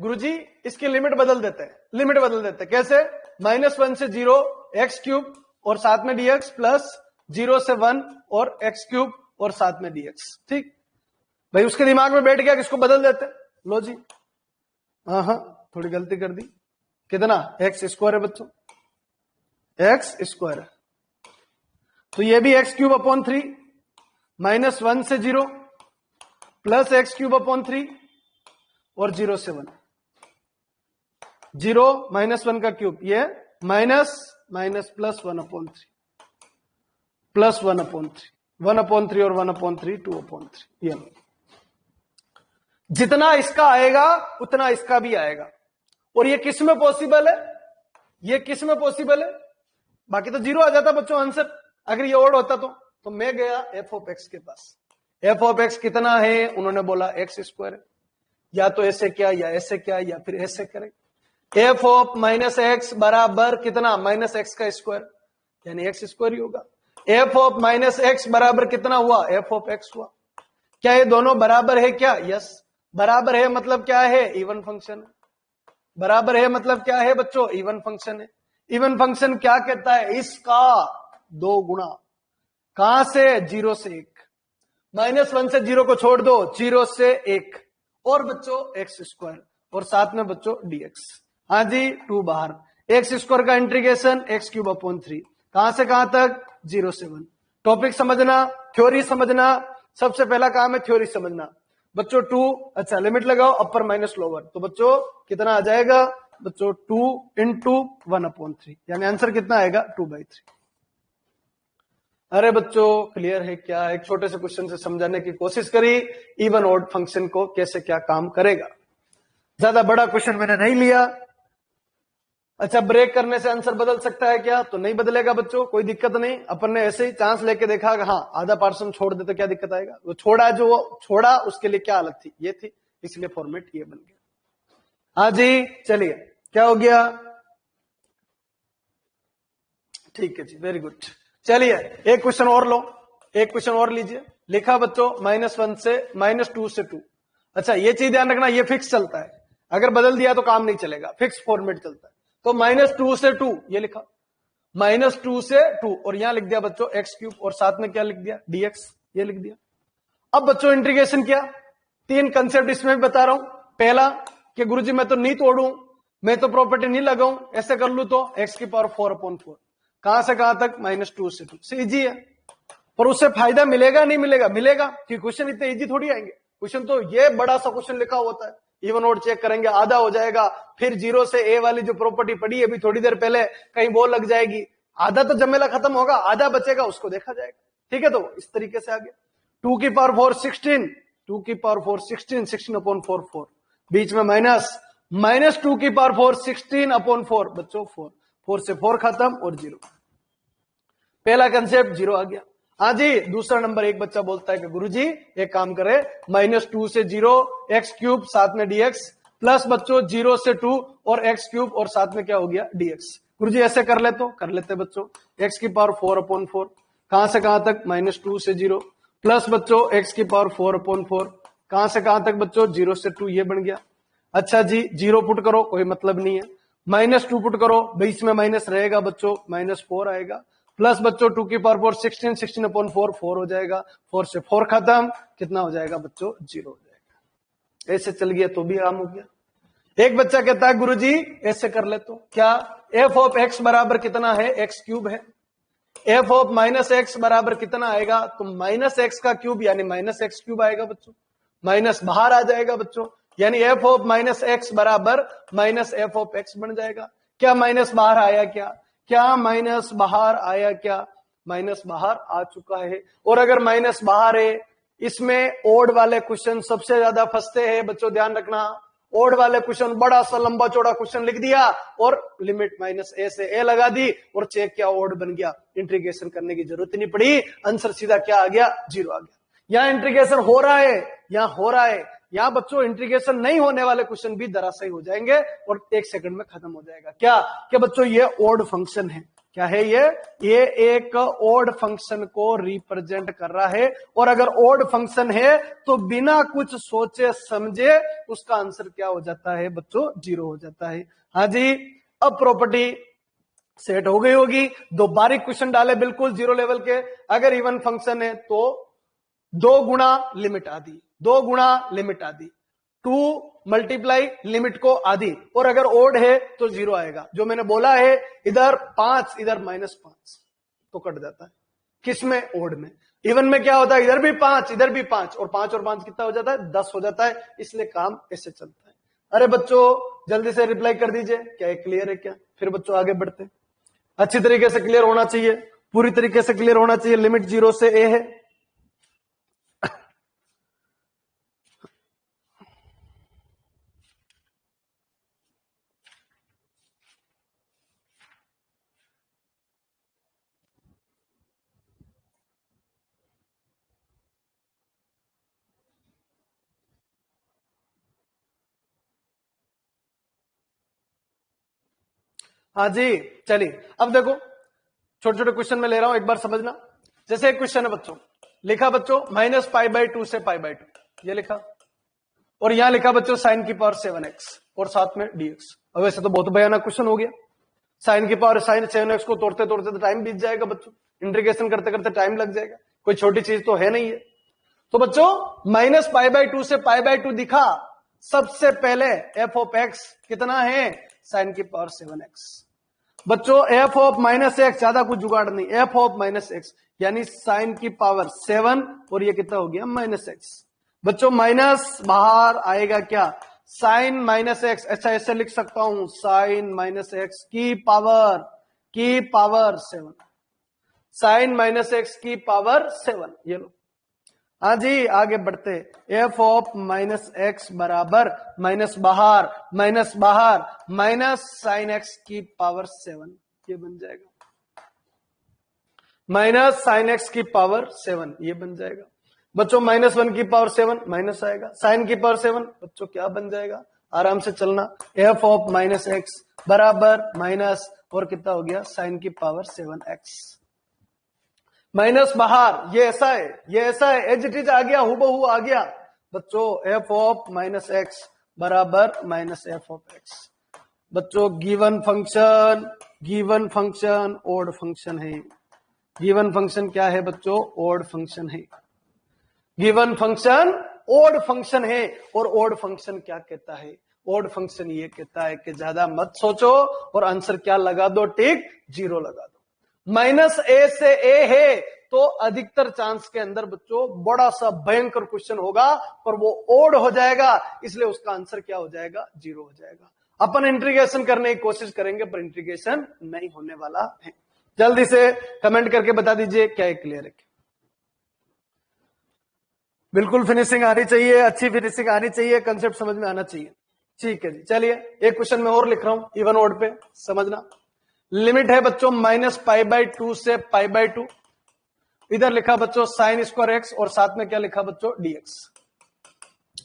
गुरुजी इसकी लिमिट बदल देते हैं। कैसे, -1 से 0 x³ और साथ में dx, प्लस 0 से 1 और x³ और साथ में dx। ठीक भाई, उसके दिमाग में बैठ गया कि इसको बदल देते। लो जी, हाँ थोड़ी गलती कर दी। कितना, x² है बच्चों, x² है, तो ये भी x³ -1 से 0 प्लस x³ और 0 से 1, 0 -1 का क्यूब, ये माइनस प्लस 1/3 प्लस 1/3 1/3 और 1/3 2/3। ये जितना इसका आएगा उतना इसका भी आएगा, और ये किस में पॉसिबल है, बाकी तो 0 आ जाता बच्चों आंसर। अगर ये ओड होता तो मैं गया f ऑफ x के पास। f ऑफ x कितना है, उन्होंने बोला x², या तो ऐसे क्या या ऐसे क्या या फिर ऐसे करें। f ऑफ -x बराबर कितना, -x², यानी x² ही होगा। f ऑफ -x बराबर कितना हुआ, f ऑफ x हुआ। क्या ये दोनों बराबर है क्या, यस बराबर है, मतलब क्या है, इवन फंक्शन है। बराबर है मतलब क्या है बच्चों, इवन फंक्शन है। इवन फंक्शन क्या कहता है, इसका 2 गुणा, कहां से, 0 से 1, -1 से 0 को छोड़ दो, 0 से 1, और बच्चों x² और साथ में बच्चों dx। हाँ जी, 2 बाहर, x² का इंटीग्रेशन x³/3 कहां से कहां तक 0 से 1। टॉपिक समझना, थ्योरी समझना, सबसे पहला काम है थ्योरी समझना बच्चों। 2 अच्छा लिमिट लगाओ अपर माइनस लोअर, तो बच्चों कितना आ जाएगा बच्चों 2 इंटू 1/3, यानी आंसर कितना आएगा 2/3। अरे बच्चों क्लियर है क्या? एक छोटे से क्वेश्चन से समझाने की कोशिश करी इवन ऑड फंक्शन को कैसे क्या काम करेगा। ज्यादा बड़ा क्वेश्चन मैंने नहीं लिया। अच्छा ब्रेक करने से आंसर बदल सकता है क्या? तो नहीं बदलेगा बच्चों, कोई दिक्कत नहीं। अपन ने ऐसे ही चांस लेके देखा कि हाँ आधा पार्सन छोड़ दे तो क्या दिक्कत आएगा। वो छोड़ा, जो वो छोड़ा उसके लिए क्या हालत थी, ये थी, इसलिए फॉर्मेट ये बन गया। हाँ जी चलिए, क्या हो गया? ठीक है जी, वेरी गुड। चलिए एक क्वेश्चन और लो, एक क्वेश्चन और लीजिए। लिखा बच्चों -1 से -2 से 2। अच्छा ये चीज ध्यान रखना, ये फिक्स चलता है, अगर बदल दिया तो काम नहीं चलेगा, फिक्स फॉर्मेट चलता है। तो -2 से 2 ये लिखा, -2 से 2, और यहां लिख दिया बच्चों x3, और साथ में क्या लिख दिया dx, ये लिख दिया। अब बच्चों इंटीग्रेशन किया, 3 कंसेप्ट इसमें भी बता रहा हूं। पहला कि गुरुजी मैं तो नहीं तोड़ू, मैं तो प्रॉपर्टी नहीं लगाऊं, ऐसे कर लू तो x⁴/4, कहां से कहां तक -2 से 2 से इजी है। पर उससे फायदा मिलेगा नहीं मिलेगा? मिलेगा, कि क्वेश्चन इतने इजी थोड़ी आएंगे। क्वेश्चन तो ये बड़ा सा क्वेश्चन लिखा होता है, इवन ऑड चेक करेंगे आधा हो जाएगा, फिर 0 से a वाली जो प्रॉपर्टी पड़ी है अभी थोड़ी देर पहले कहीं वो लग जाएगी, आधा तो जमेला खत्म होगा, आधा बचेगा उसको देखा जाएगा। ठीक है, तो इस तरीके से आगे 2⁴ 16, 2⁴ 16, 16/4 4, बीच में माइनस, -2⁴ 16/4 बच्चों 4 से 4 खत्म और 0। पहला कंसेप्ट 0 आ गया। हाँ जी, दूसरा नंबर एक बच्चा बोलता है कि गुरुजी एक काम करे, -2 से 0 x3 साथ में dx, प्लस बच्चों 0 से 2 और x3 और साथ में क्या हो गया dx। गुरुजी ऐसे कर ले तो कर लेते बच्चों, x⁴/4, कहां से कहां तक -2 से 0, प्लस बच्चों x⁴/4, कहां से कहां तक बच्चों 0 से 2, ये बन गया। अच्छा जी 0 पुट करो, कोई मतलब नहीं है, -2 पुट करो, बीच में माइनस रहेगा बच्चों, -4 आएगा, प्लस बच्चों 2⁴ 16, 16/4 4 हो जाएगा, 4 से 4 खत्म, कितना हो जाएगा बच्चों 0 हो जाएगा। ऐसे चल गया तो भी आम हो गया। एक बच्चा कहता है गुरुजी ऐसे कर ले तो क्या, f(x) बराबर कितना है x³ है, f(-x) बराबर कितना आएगा, तो -x का क्यूब यानी -x³ आएगा बच्चों, माइनस बाहर आ जाएगा बच्चों, यानी f(-x) बराबर -f(x) बन जाएगा। क्या माइनस बाहर आया क्या? क्या माइनस बाहर आया क्या? माइनस बाहर आ चुका है। और अगर माइनस बाहर है, इसमें ओड वाले क्वेश्चन सबसे ज्यादा फंसते हैं बच्चों, ध्यान रखना। ओड वाले क्वेश्चन, बड़ा सा लंबा चौड़ा क्वेश्चन लिख दिया और लिमिट -a से a लगा दी और चेक क्या ओड बन गया, इंटीग्रेशन करने की जरूरत नहीं पड़ी, आंसर सीधा क्या आ गया 0 आ गया। यहां इंटीग्रेशन हो रहा है, यहां हो रहा है, यहां बच्चों इंटीग्रेशन नहीं होने वाले क्वेश्चन भी धराशायी हो जाएंगे और 1 सेकंड में खत्म हो जाएगा। क्या बच्चों ये ओड फंक्शन है, क्या है ये एक ओड फंक्शन को रिप्रेजेंट कर रहा है, और अगर ओड फंक्शन है तो बिना कुछ सोचे समझे उसका आंसर क्या हो जाता है बच्चों 0 हो जाता है। हाँ जी, अब प्रॉपर्टी सेट हो गई होगी। 2 बारीक क्वेश्चन डाले बिल्कुल 0 लेवल के, अगर इवन फंक्शन है तो 2 गुणा लिमिट आधी, 2 गुणा लिमिट आधी, 2 मल्टीप्लाई लिमिट को आधी, और अगर ओड है तो 0 आएगा। जो मैंने बोला है इधर 5 इधर -5 तो कट जाता है, किसमें? ओड में। इवन में क्या होता है, इधर भी 5 इधर भी 5, और 5 और 5 कितना हो जाता है 10 हो जाता है, इसलिए काम ऐसे चलता है। अरे बच्चों जल्दी से रिप्लाई कर दीजिए, क्या ये क्लियर है क्या? फिर बच्चों आगे बढ़ते हैं। अच्छी तरीके से क्लियर होना चाहिए, पूरी तरीके से क्लियर होना चाहिए। लिमिट 0 से a है, हाँ जी। चलिए अब देखो, छोटे छोटे क्वेश्चन में ले रहा हूं, एक बार समझना। जैसे एक क्वेश्चन है बच्चों, लिखा बच्चों -π/2 से π/2, ये लिखा, और यहां लिखा बच्चों sin⁴7x और साथ में dx। अब वैसे तो बहुत भयानक क्वेश्चन हो गया, sin⁴7x को तोड़ते तोड़ते तो टाइम बीत जाएगा बच्चों, इंटीग्रेशन करते करते टाइम लग जाएगा, कोई छोटी चीज तो है नहीं है। तो बच्चों -π/2 से π/2 दिखा, सबसे पहले f(x) कितना है sin⁴7x, बच्चों एफ ऑफ माइनस एक्स, ज्यादा कुछ जुगाड़ नहीं, एफ ऑफ माइनस एक्स यानी साइन की पावर 7 और ये कितना हो गया माइनस एक्स। बच्चों माइनस बाहर आएगा क्या, साइन माइनस एक्स, अच्छा ऐसे लिख सकता हूं साइन माइनस एक्स की पावर 7, साइन माइनस एक्स की पावर 7, ये लो। हाँ जी आगे बढ़ते, एफ ऑफ माइनस एक्स बराबर माइनस बाहर माइनस साइन एक्स की पावर 7, ये बन जाएगा माइनस साइन एक्स की पावर 7, ये बन जाएगा। बच्चों -1 की पावर 7 माइनस आएगा, साइन की पावर 7 बच्चों क्या बन जाएगा, आराम से चलना, एफ ऑफ माइनस एक्स बराबर माइनस और कितना हो गया साइन की पावर 7x, माइनस बाहर, ये ऐसा है एज इट इज आ गया, हुबहू आ गया। बच्चों एफ ऑफ माइनस एक्स बराबर माइनस एफ ऑफ एक्स। बच्चों गिवन फंक्शन ओड फंक्शन है, गिवन फंक्शन क्या है बच्चों, ओड फंक्शन है, गिवन फंक्शन ओड फंक्शन है। और ओड फंक्शन क्या कहता है, ओड फंक्शन ये कहता है कि ज्यादा मत सोचो और आंसर क्या लगा दो, टिक 0 लगा दो। माइनस ए से ए है तो अधिकतर चांस के अंदर बच्चों बड़ा सा भयंकर क्वेश्चन होगा पर वो ओड हो जाएगा, इसलिए उसका आंसर क्या हो जाएगा 0 हो जाएगा। अपन इंटीग्रेशन करने की कोशिश करेंगे पर इंटीग्रेशन नहीं होने वाला है। जल्दी से कमेंट करके बता दीजिए क्या ये क्लियर है। बिल्कुल फिनिशिंग आनी चाहिए, अच्छी फिनिशिंग आनी चाहिए, कंसेप्ट समझ में आना चाहिए। ठीक है जी, चलिए एक क्वेश्चन मैं और लिख रहा हूं इवन ओड पे, समझना। लिमिट है बच्चों -π/2 से π/2, इधर लिखा बच्चों साइन स्क्वायर एक्स और साथ में क्या लिखा बच्चों dx,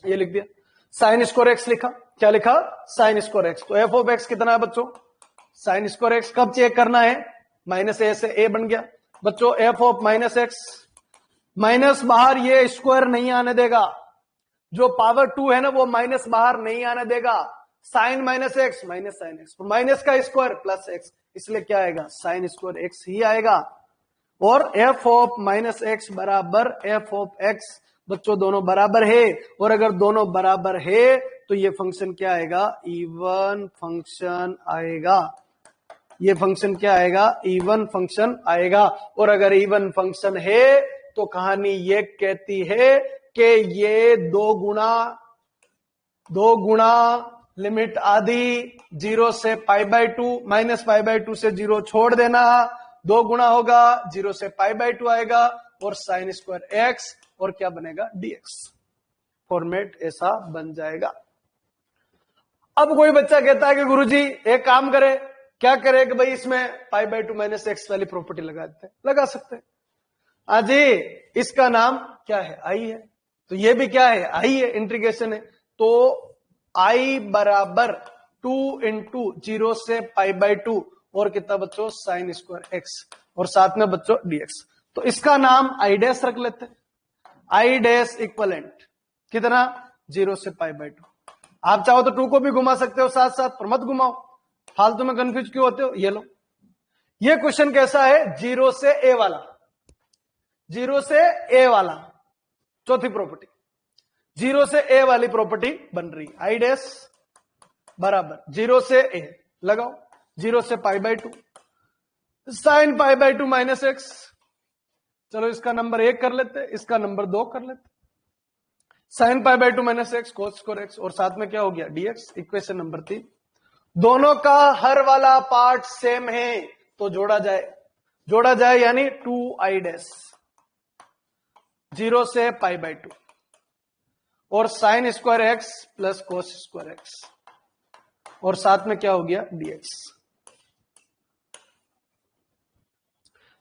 ये लिख दिया साइन स्क्वायर एक्स लिखा, क्या लिखा साइन स्क्वायर एक्स। तो एफ ऑफ एक्स कितना है बच्चों साइन स्क्वायर एक्स, कब चेक करना है -a से a बन गया। बच्चों F of minus x, minus बाहर ये स्क्वायर नहीं आने देगा, जो पावर 2 है ना वो माइनस बाहर नहीं आने देगा, sine minus x minus sine x, minus का स्क्वायर प्लस एक्स, इसलिए क्या आएगा साइन स्क्वायर एक्स ही आएगा। और एफ ऑफ माइनस एक्स बराबर एफ ऑफ एक्स, बच्चों दोनों बराबर है और अगर दोनों बराबर है तो ये फंक्शन क्या आएगा इवन फंक्शन आएगा, ये फंक्शन क्या आएगा इवन फंक्शन आएगा। और अगर इवन फंक्शन है तो कहानी ये कहती है कि ये दो गुणा लिमिट आदि 0 से π/2, -π/2 से 0 छोड़ देना, 2 गुणा होगा 0 से π/2 आएगा और साइन स्क्वायर एक्स और क्या बनेगा dx, फॉर्मेट ऐसा बन जाएगा। अब कोई बच्चा कहता है कि गुरुजी एक काम करे, क्या करे कि भाई इसमें π/2 - x वाली प्रॉपर्टी लगा देते हैं, लगा सकते हैं। जी इसका नाम क्या है आई है, तो ये भी क्या है आई है, इंटीग्रेशन है। तो आई बराबर 2 × 0 से π/2 और कितना बच्चों साइन स्क्वायर एक्स और साथ में बच्चों dx, तो इसका नाम आई डैश रख लेते हैं, आई डैश इक्वलेंट कितना 0 से π/2। आप चाहो तो 2 को भी घुमा सकते हो साथ साथ, पर मत घुमाओ, फालतू में कंफ्यूज क्यों होते हो। ये लो, ये क्वेश्चन कैसा है 0 से a वाला, 0 से a वाला चौथी प्रॉपर्टी, 0 से a वाली प्रॉपर्टी बन रही, आई डैश बराबर 0 से a लगाओ 0 से π/2 साइन π/2 माइनस एक्स, चलो इसका नंबर 1 कर लेते, इसका नंबर 2 कर लेते, sine π/2 minus x cos square x और साथ में क्या हो गया dx। इक्वेशन नंबर 3, दोनों का हर वाला पार्ट सेम है तो जोड़ा जाए यानी 2i डैश 0 से π/2 और साइन स्क्वायर एक्स प्लस कोस स्क्वायर एक्स और साथ में क्या हो गया dx,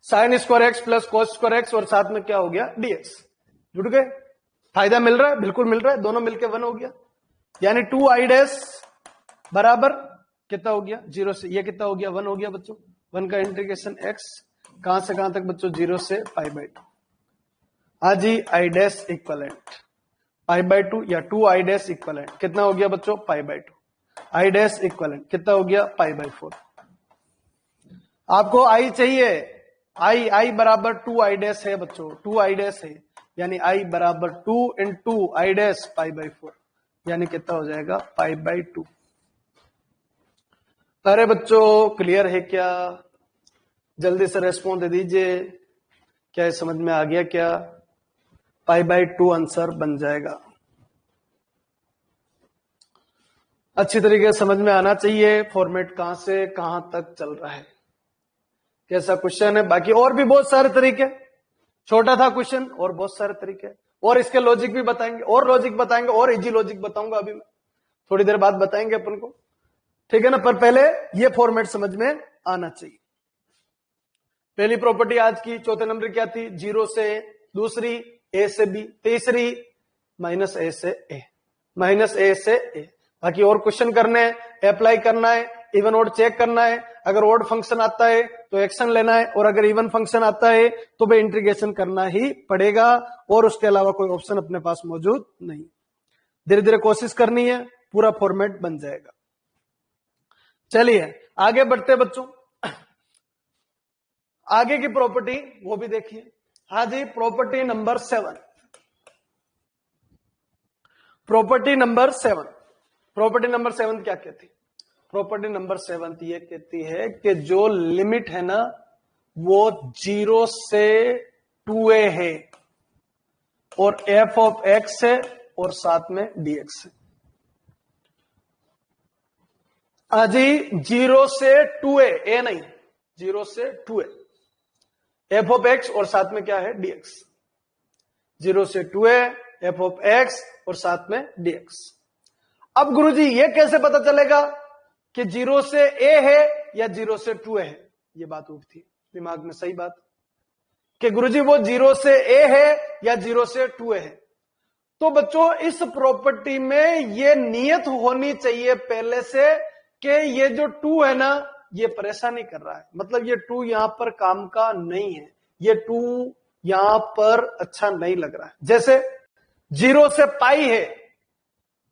sign square x plus कोस स्क्वायर एक्स और साथ में क्या हो गया dx। जुड़ गए, फायदा मिल रहा है, बिल्कुल मिल रहा है, दोनों मिलके 1 हो गया, यानी 2i डैश बराबर कितना हो गया 0 से, ये कितना हो गया 1 हो गया बच्चों, 1 का इंटीग्रेशन x कहां से कहां तक बच्चों 0 से π/2। जी आई डैश इक्वलेंट π/2 या 2i डैश इक्वलेंट कितना हो गया बच्चों π/2, आई डैश इक्वलेंट कितना हो गया π/4। आपको आई चाहिए, आई बराबर 2i डैश है बच्चों, 2i डैश है यानी आई बराबर 2 × i डैश π/4 यानी कितना हो जाएगा π/2। अरे बच्चों क्लियर है क्या? जल्दी से रेस्पॉन्ड दे दीजिए। क्या समझ में आ गया क्या? π/2 आंसर बन जाएगा। अच्छी तरीके से समझ में आना चाहिए फॉर्मेट कहां से कहां तक चल रहा है, कैसा क्वेश्चन है। बाकी और भी बहुत सारे तरीके, छोटा था क्वेश्चन और बहुत सारे तरीके, और इसके लॉजिक भी बताएंगे, और लॉजिक बताएंगे, और इजी लॉजिक बताऊंगा अभी मैं थोड़ी देर बाद बताएंगे अपन को, ठीक है ना। पर पहले ये फॉर्मेट समझ में आना चाहिए। पहली प्रॉपर्टी आज की चौथे नंबर क्या थी? 0 से A, दूसरी A से B, तीसरी -A से A, -A से A। बाकी और क्वेश्चन करने हैं, अप्लाई करना है, इवन ऑड चेक करना है। अगर ऑड फंक्शन आता है तो एक्शन लेना है, और अगर इवन फंक्शन आता है तो भाई इंटीग्रेशन करना ही पड़ेगा, और उसके अलावा कोई ऑप्शन अपने पास मौजूद नहीं। धीरे धीरे कोशिश करनी है, पूरा फॉर्मेट बन जाएगा। चलिए आगे बढ़ते बच्चों। आगे की प्रॉपर्टी वो भी देखिए। हाँ जी, property number 7। Property number 7, property number 7 क्या कहती? प्रॉपर्टी नंबर 7 ये कहती है कि जो लिमिट है ना वो 0 से 2a है, और f ऑफ x है, और साथ में dx है। जी 0 से 2a, a नहीं, 0 से 2a, f ऑफ x और साथ में क्या है? dx। 0 से 2a, f ऑफ x और साथ में dx। अब गुरुजी ये कैसे पता चलेगा कि 0 से a है या 0 से 2a है? ये बात उठती है दिमाग में, सही बात, कि गुरुजी वो 0 से a है या 0 से 2a है। तो बच्चों इस प्रॉपर्टी में ये नियत होनी चाहिए पहले से कि ये जो 2 है ना ये परेशानी कर रहा है, मतलब ये 2 यहां पर काम का नहीं है, ये 2 यहां पर अच्छा नहीं लग रहा है। जैसे 0 से पाई है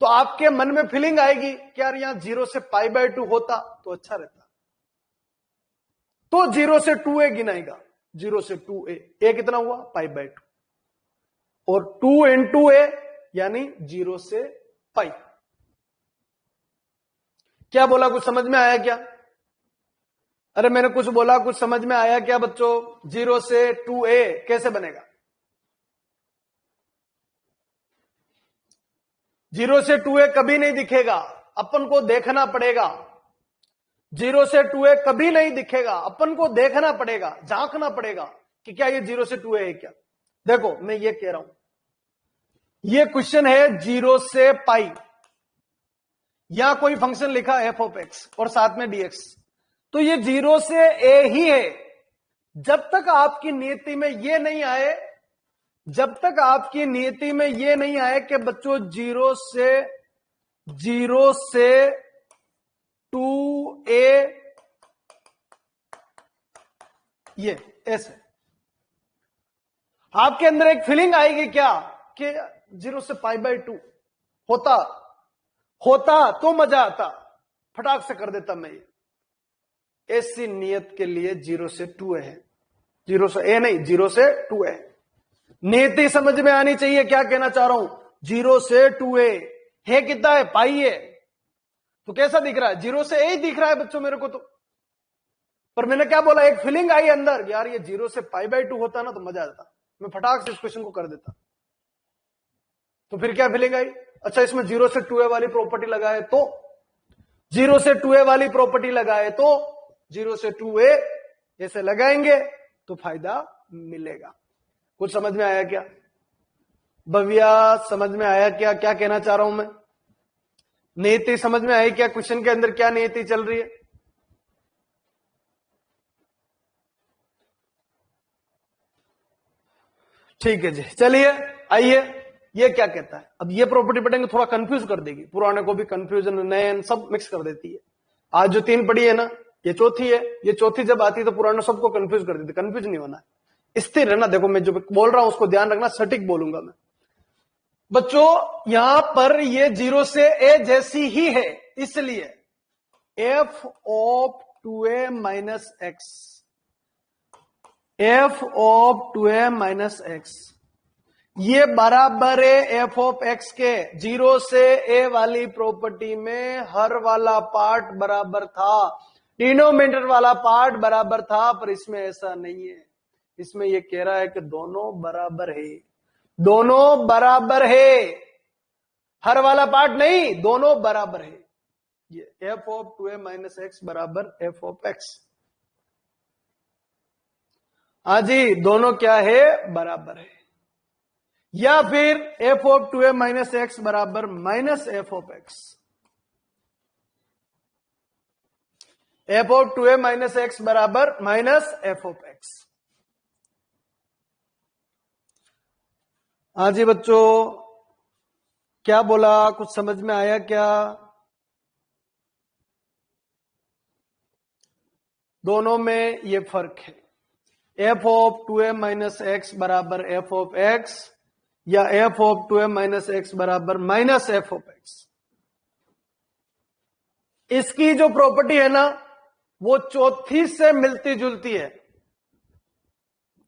तो आपके मन में फीलिंग आएगी कि यार यहां 0 से π/2 होता तो अच्छा रहता, तो 0 से 2a गिनाएगा। 0 से 2a, a कितना हुआ? π/2, और 2 into a यानी 0 से पाई। क्या बोला, कुछ समझ में आया क्या? अरे मैंने कुछ बोला, कुछ समझ में आया क्या बच्चों? 0 से 2a कैसे बनेगा? 0 से 2a कभी नहीं दिखेगा, अपन को देखना पड़ेगा। 0 से 2a कभी नहीं दिखेगा, अपन को देखना पड़ेगा, झांकना पड़ेगा कि क्या ये 0 से 2a है क्या। देखो मैं ये कह रहा हूं, ये क्वेश्चन है 0 से पाई, यहां कोई फंक्शन लिखा f ऑफ x और साथ में dx, तो ये 0 से a ही है। जब तक आपकी नियति में ये नहीं आए, जब तक आपकी नियति में ये नहीं आए कि बच्चों 0 से 2a ये ऐसे, आपके अंदर एक फीलिंग आएगी क्या कि 0 से π/2 होता तो मजा आता, फटाक से कर देता मैं ये। ऐसी नियत के लिए 0 से 2a है, 0 से a नहीं, 0 से 2a है। नियति समझ में आनी चाहिए, क्या कहना चाह रहा हूं। 0 से 2a है कितना है? पाई है, तो कैसा दिख रहा है? 0 से a ही दिख रहा है बच्चों मेरे को तो। पर मैंने क्या बोला, एक फीलिंग आई अंदर, यार ये 0 से π/2 होता ना तो मजा आता, मैं फटाक से इस क्वेश्चन को कर देता। तो फिर क्या फीलिंग आई? अच्छा इसमें 0 से 2a वाली प्रॉपर्टी लगाए तो, 0 से 2a वाली प्रॉपर्टी लगाए तो 0 से 2a ऐसे लगाएंगे तो फायदा मिलेगा। कुछ समझ में आया क्या भव्या? समझ में आया क्या क्या कहना चाह रहा हूं मैं? नीति समझ में आई क्या? क्वेश्चन के अंदर क्या नीति चल रही है? ठीक है जी, चलिए आइए, ये क्या कहता है। अब ये प्रॉपर्टी पढ़ेंगे थोड़ा कंफ्यूज कर देगी, पुराने को भी कंफ्यूजन, नए सब मिक्स कर देती है। आज जो 3 पढ़ी है ना, ये चौथी है, ये चौथी जब आती है तो पुराने सबको कंफ्यूज कर देती। कंफ्यूज नहीं होना, स्थिर रहना। देखो मैं जो बोल रहा हूं उसको ध्यान रखना, सटीक बोलूंगा मैं बच्चों। यहां पर ये 0 से a जैसी ही है, इसलिए f of 2a minus x, f of 2a minus x ये बराबर है एफ ऑफ एक्स के। 0 से ए वाली प्रॉपर्टी में हर वाला पार्ट बराबर था, डिनोमिनेटर वाला पार्ट बराबर था, पर इसमें ऐसा नहीं है। इसमें ये कह रहा है कि दोनों बराबर है, दोनों बराबर है, हर वाला पार्ट नहीं, दोनों बराबर है। ये f of 2a minus x बराबर एफ ऑफ एक्स। हाँ जी, दोनों क्या है, बराबर है। या फिर f of 2a minus x बराबर minus f of x. F of 2a minus x बराबर माइनस एफ ऑफ एक्स। हाँ जी बच्चों, क्या बोला, कुछ समझ में आया क्या? दोनों में ये फर्क है। F of 2a minus x बराबर एफ ऑफ एक्स या F of 2a minus x बराबर माइनस एफ ऑफ एक्स। इसकी जो प्रॉपर्टी है ना, वो चौथी से मिलती जुलती है।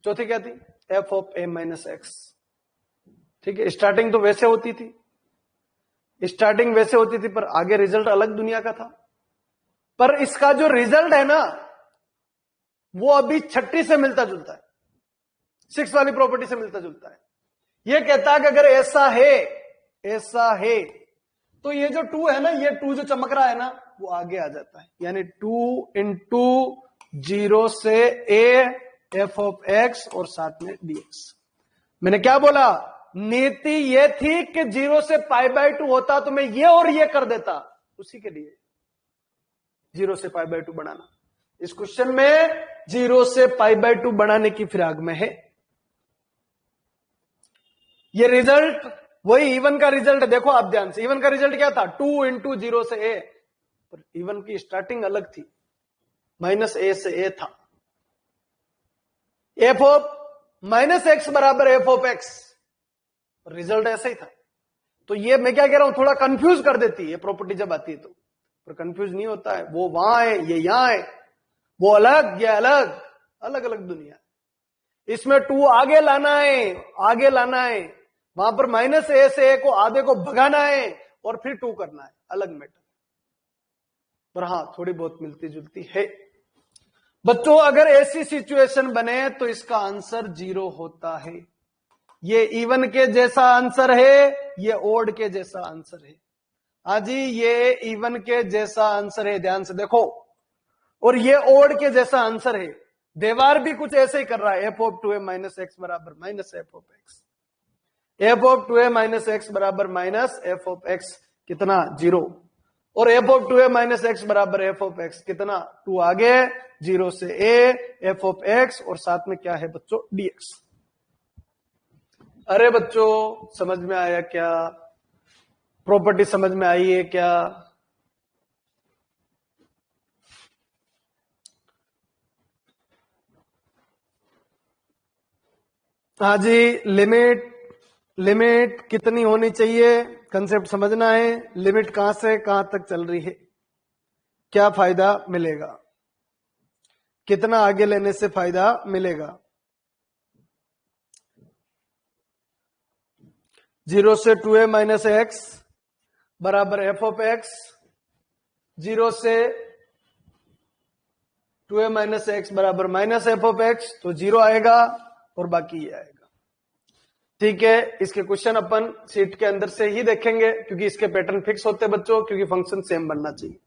चौथी क्या थी? F of a minus x. ठीक है, स्टार्टिंग तो वैसे होती थी, स्टार्टिंग वैसे होती थी, पर आगे रिजल्ट अलग दुनिया का था। पर इसका जो रिजल्ट है ना, वो अभी छठी से मिलता जुलता है, 6 वाली प्रॉपर्टी से मिलता जुलता है। ये कहता है कि अगर ऐसा है तो ये जो 2 है ना, ये 2 जो चमक रहा है ना, वो आगे आ जाता है। यानी 2 इंटू 0 से a एफ ऑफ एक्स और साथ में dx। मैंने क्या बोला? नीति ये थी कि 0 से π/2 होता तो मैं ये और ये कर देता, उसी के लिए 0 से π/2 बनाना। इस क्वेश्चन में 0 से π/2 बनाने की फिराक में है। ये रिजल्ट वही इवन का रिजल्ट है। देखो आप ध्यान से, इवन का रिजल्ट क्या था? 2 इंटू 0 से a। पर इवन की स्टार्टिंग अलग थी, माइनस a से a था। एफ ऑफ माइनस एक्स बराबर एफ ऑफ एक्स, रिजल्ट ऐसा ही था। तो ये मैं क्या कह रहा हूं, थोड़ा कंफ्यूज कर देती है ये प्रॉपर्टी जब आती है तो, पर कंफ्यूज नहीं होता है। वो वहां है, ये यहां है, वो अलग, ये अलग, अलग अलग दुनिया। इसमें 2 आगे लाना है, आगे लाना है, वहां पर माइनस ए से ए को आधे को भगाना है और फिर 2 करना है, अलग मैटर। पर हां, थोड़ी बहुत मिलती जुलती है। बच्चों अगर ऐसी सिचुएशन बने तो इसका आंसर 0 होता है। ये इवन के जैसा आंसर है, ये ओड के जैसा आंसर है। हाँ जी, ये इवन के जैसा आंसर है, ध्यान से देखो, और ये ओड के जैसा आंसर है। देवार भी कुछ ऐसे ही कर रहा है। F of 2a minus x बराबर minus f of x. F of 2a minus x बराबर माइनस एफ ऑफ एक्स कितना? 0। और f of 2a minus x बराबर एफ ऑफ एक्स कितना? 2 आगे, 0 से a एफ ऑफ एक्स और साथ में क्या है बच्चों? dx। अरे बच्चों समझ में आया क्या? प्रॉपर्टी समझ में आई है क्या? हाँ जी, लिमिट कितनी होनी चाहिए, कंसेप्ट समझना है। लिमिट कहां से कहां तक चल रही है, क्या फायदा मिलेगा, कितना आगे लेने से फायदा मिलेगा। 0 से 2a माइनस एक्स बराबर एफ ऑफ एक्स। 0 से 2a माइनस एक्स बराबर माइनस एफ ऑफ एक्स, तो 0 आएगा और बाकी ये आएगा। ठीक है, इसके क्वेश्चन अपन सीट के अंदर से ही देखेंगे, क्योंकि इसके पैटर्न फिक्स होते हैं बच्चों, क्योंकि फंक्शन सेम बनना चाहिए,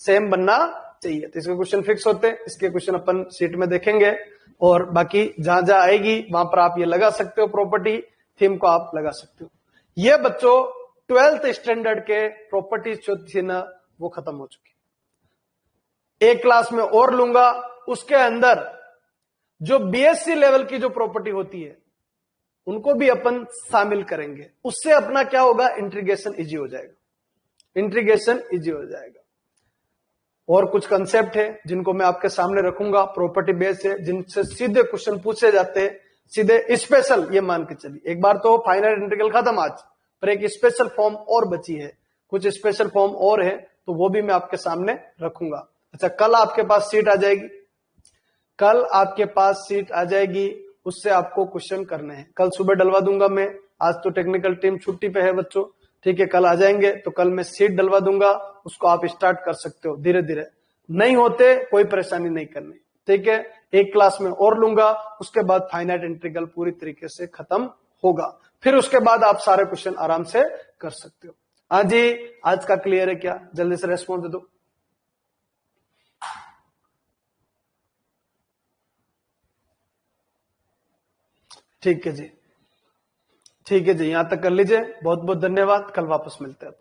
सेम बनना चाहिए। तो इसके क्वेश्चन फिक्स होते हैं, इसके क्वेश्चन अपन सीट में देखेंगे। और बाकी जहां जहां आएगी वहां पर आप ये लगा सकते हो, प्रॉपर्टी थीम को आप लगा सकते हो। ये बच्चों 12th स्टैंडर्ड के प्रॉपर्टीज जो थी ना, वो खत्म हो चुकी। एक क्लास में और लूंगा, उसके अंदर जो बीएससी लेवल की जो प्रॉपर्टी होती है उनको भी अपन शामिल करेंगे। उससे अपना क्या होगा, इंटीग्रेशन इजी हो जाएगा, इंटीग्रेशन इजी हो जाएगा। और कुछ कंसेप्ट है जिनको मैं आपके सामने रखूंगा, प्रॉपर्टी बेस है, जिनसे सीधे क्वेश्चन पूछे जाते हैं, सीधे स्पेशल। ये मान के चलिए, एक बार तो फाइनाइट इंटीग्रल खत्म आज, पर एक स्पेशल फॉर्म और बची है, कुछ स्पेशल फॉर्म और है, तो वो भी मैं आपके सामने रखूंगा। अच्छा, कल आपके पास सीट आ जाएगी, कल आपके पास सीट आ जाएगी, उससे आपको क्वेश्चन करने हैं। कल सुबह डलवा दूंगा मैं आज तो टेक्निकल टीम छुट्टी पे है बच्चों, ठीक है, कल आ जाएंगे तो कल मैं सीट डलवा दूंगा, उसको आप स्टार्ट कर सकते हो धीरे धीरे, नहीं होते कोई परेशानी नहीं करनी, ठीक है। एक क्लास में और लूंगा, उसके बाद फाइनाइट इंटीग्रल पूरी तरीके से खत्म होगा, फिर उसके बाद आप सारे क्वेश्चन आराम से कर सकते हो। हाँ जी, आज का क्लियर है क्या? जल्दी से रेस्पॉन्स दे दो। ठीक है जी, ठीक है जी, यहां तक कर लीजिए। बहुत बहुत धन्यवाद, कल वापस मिलते हैं।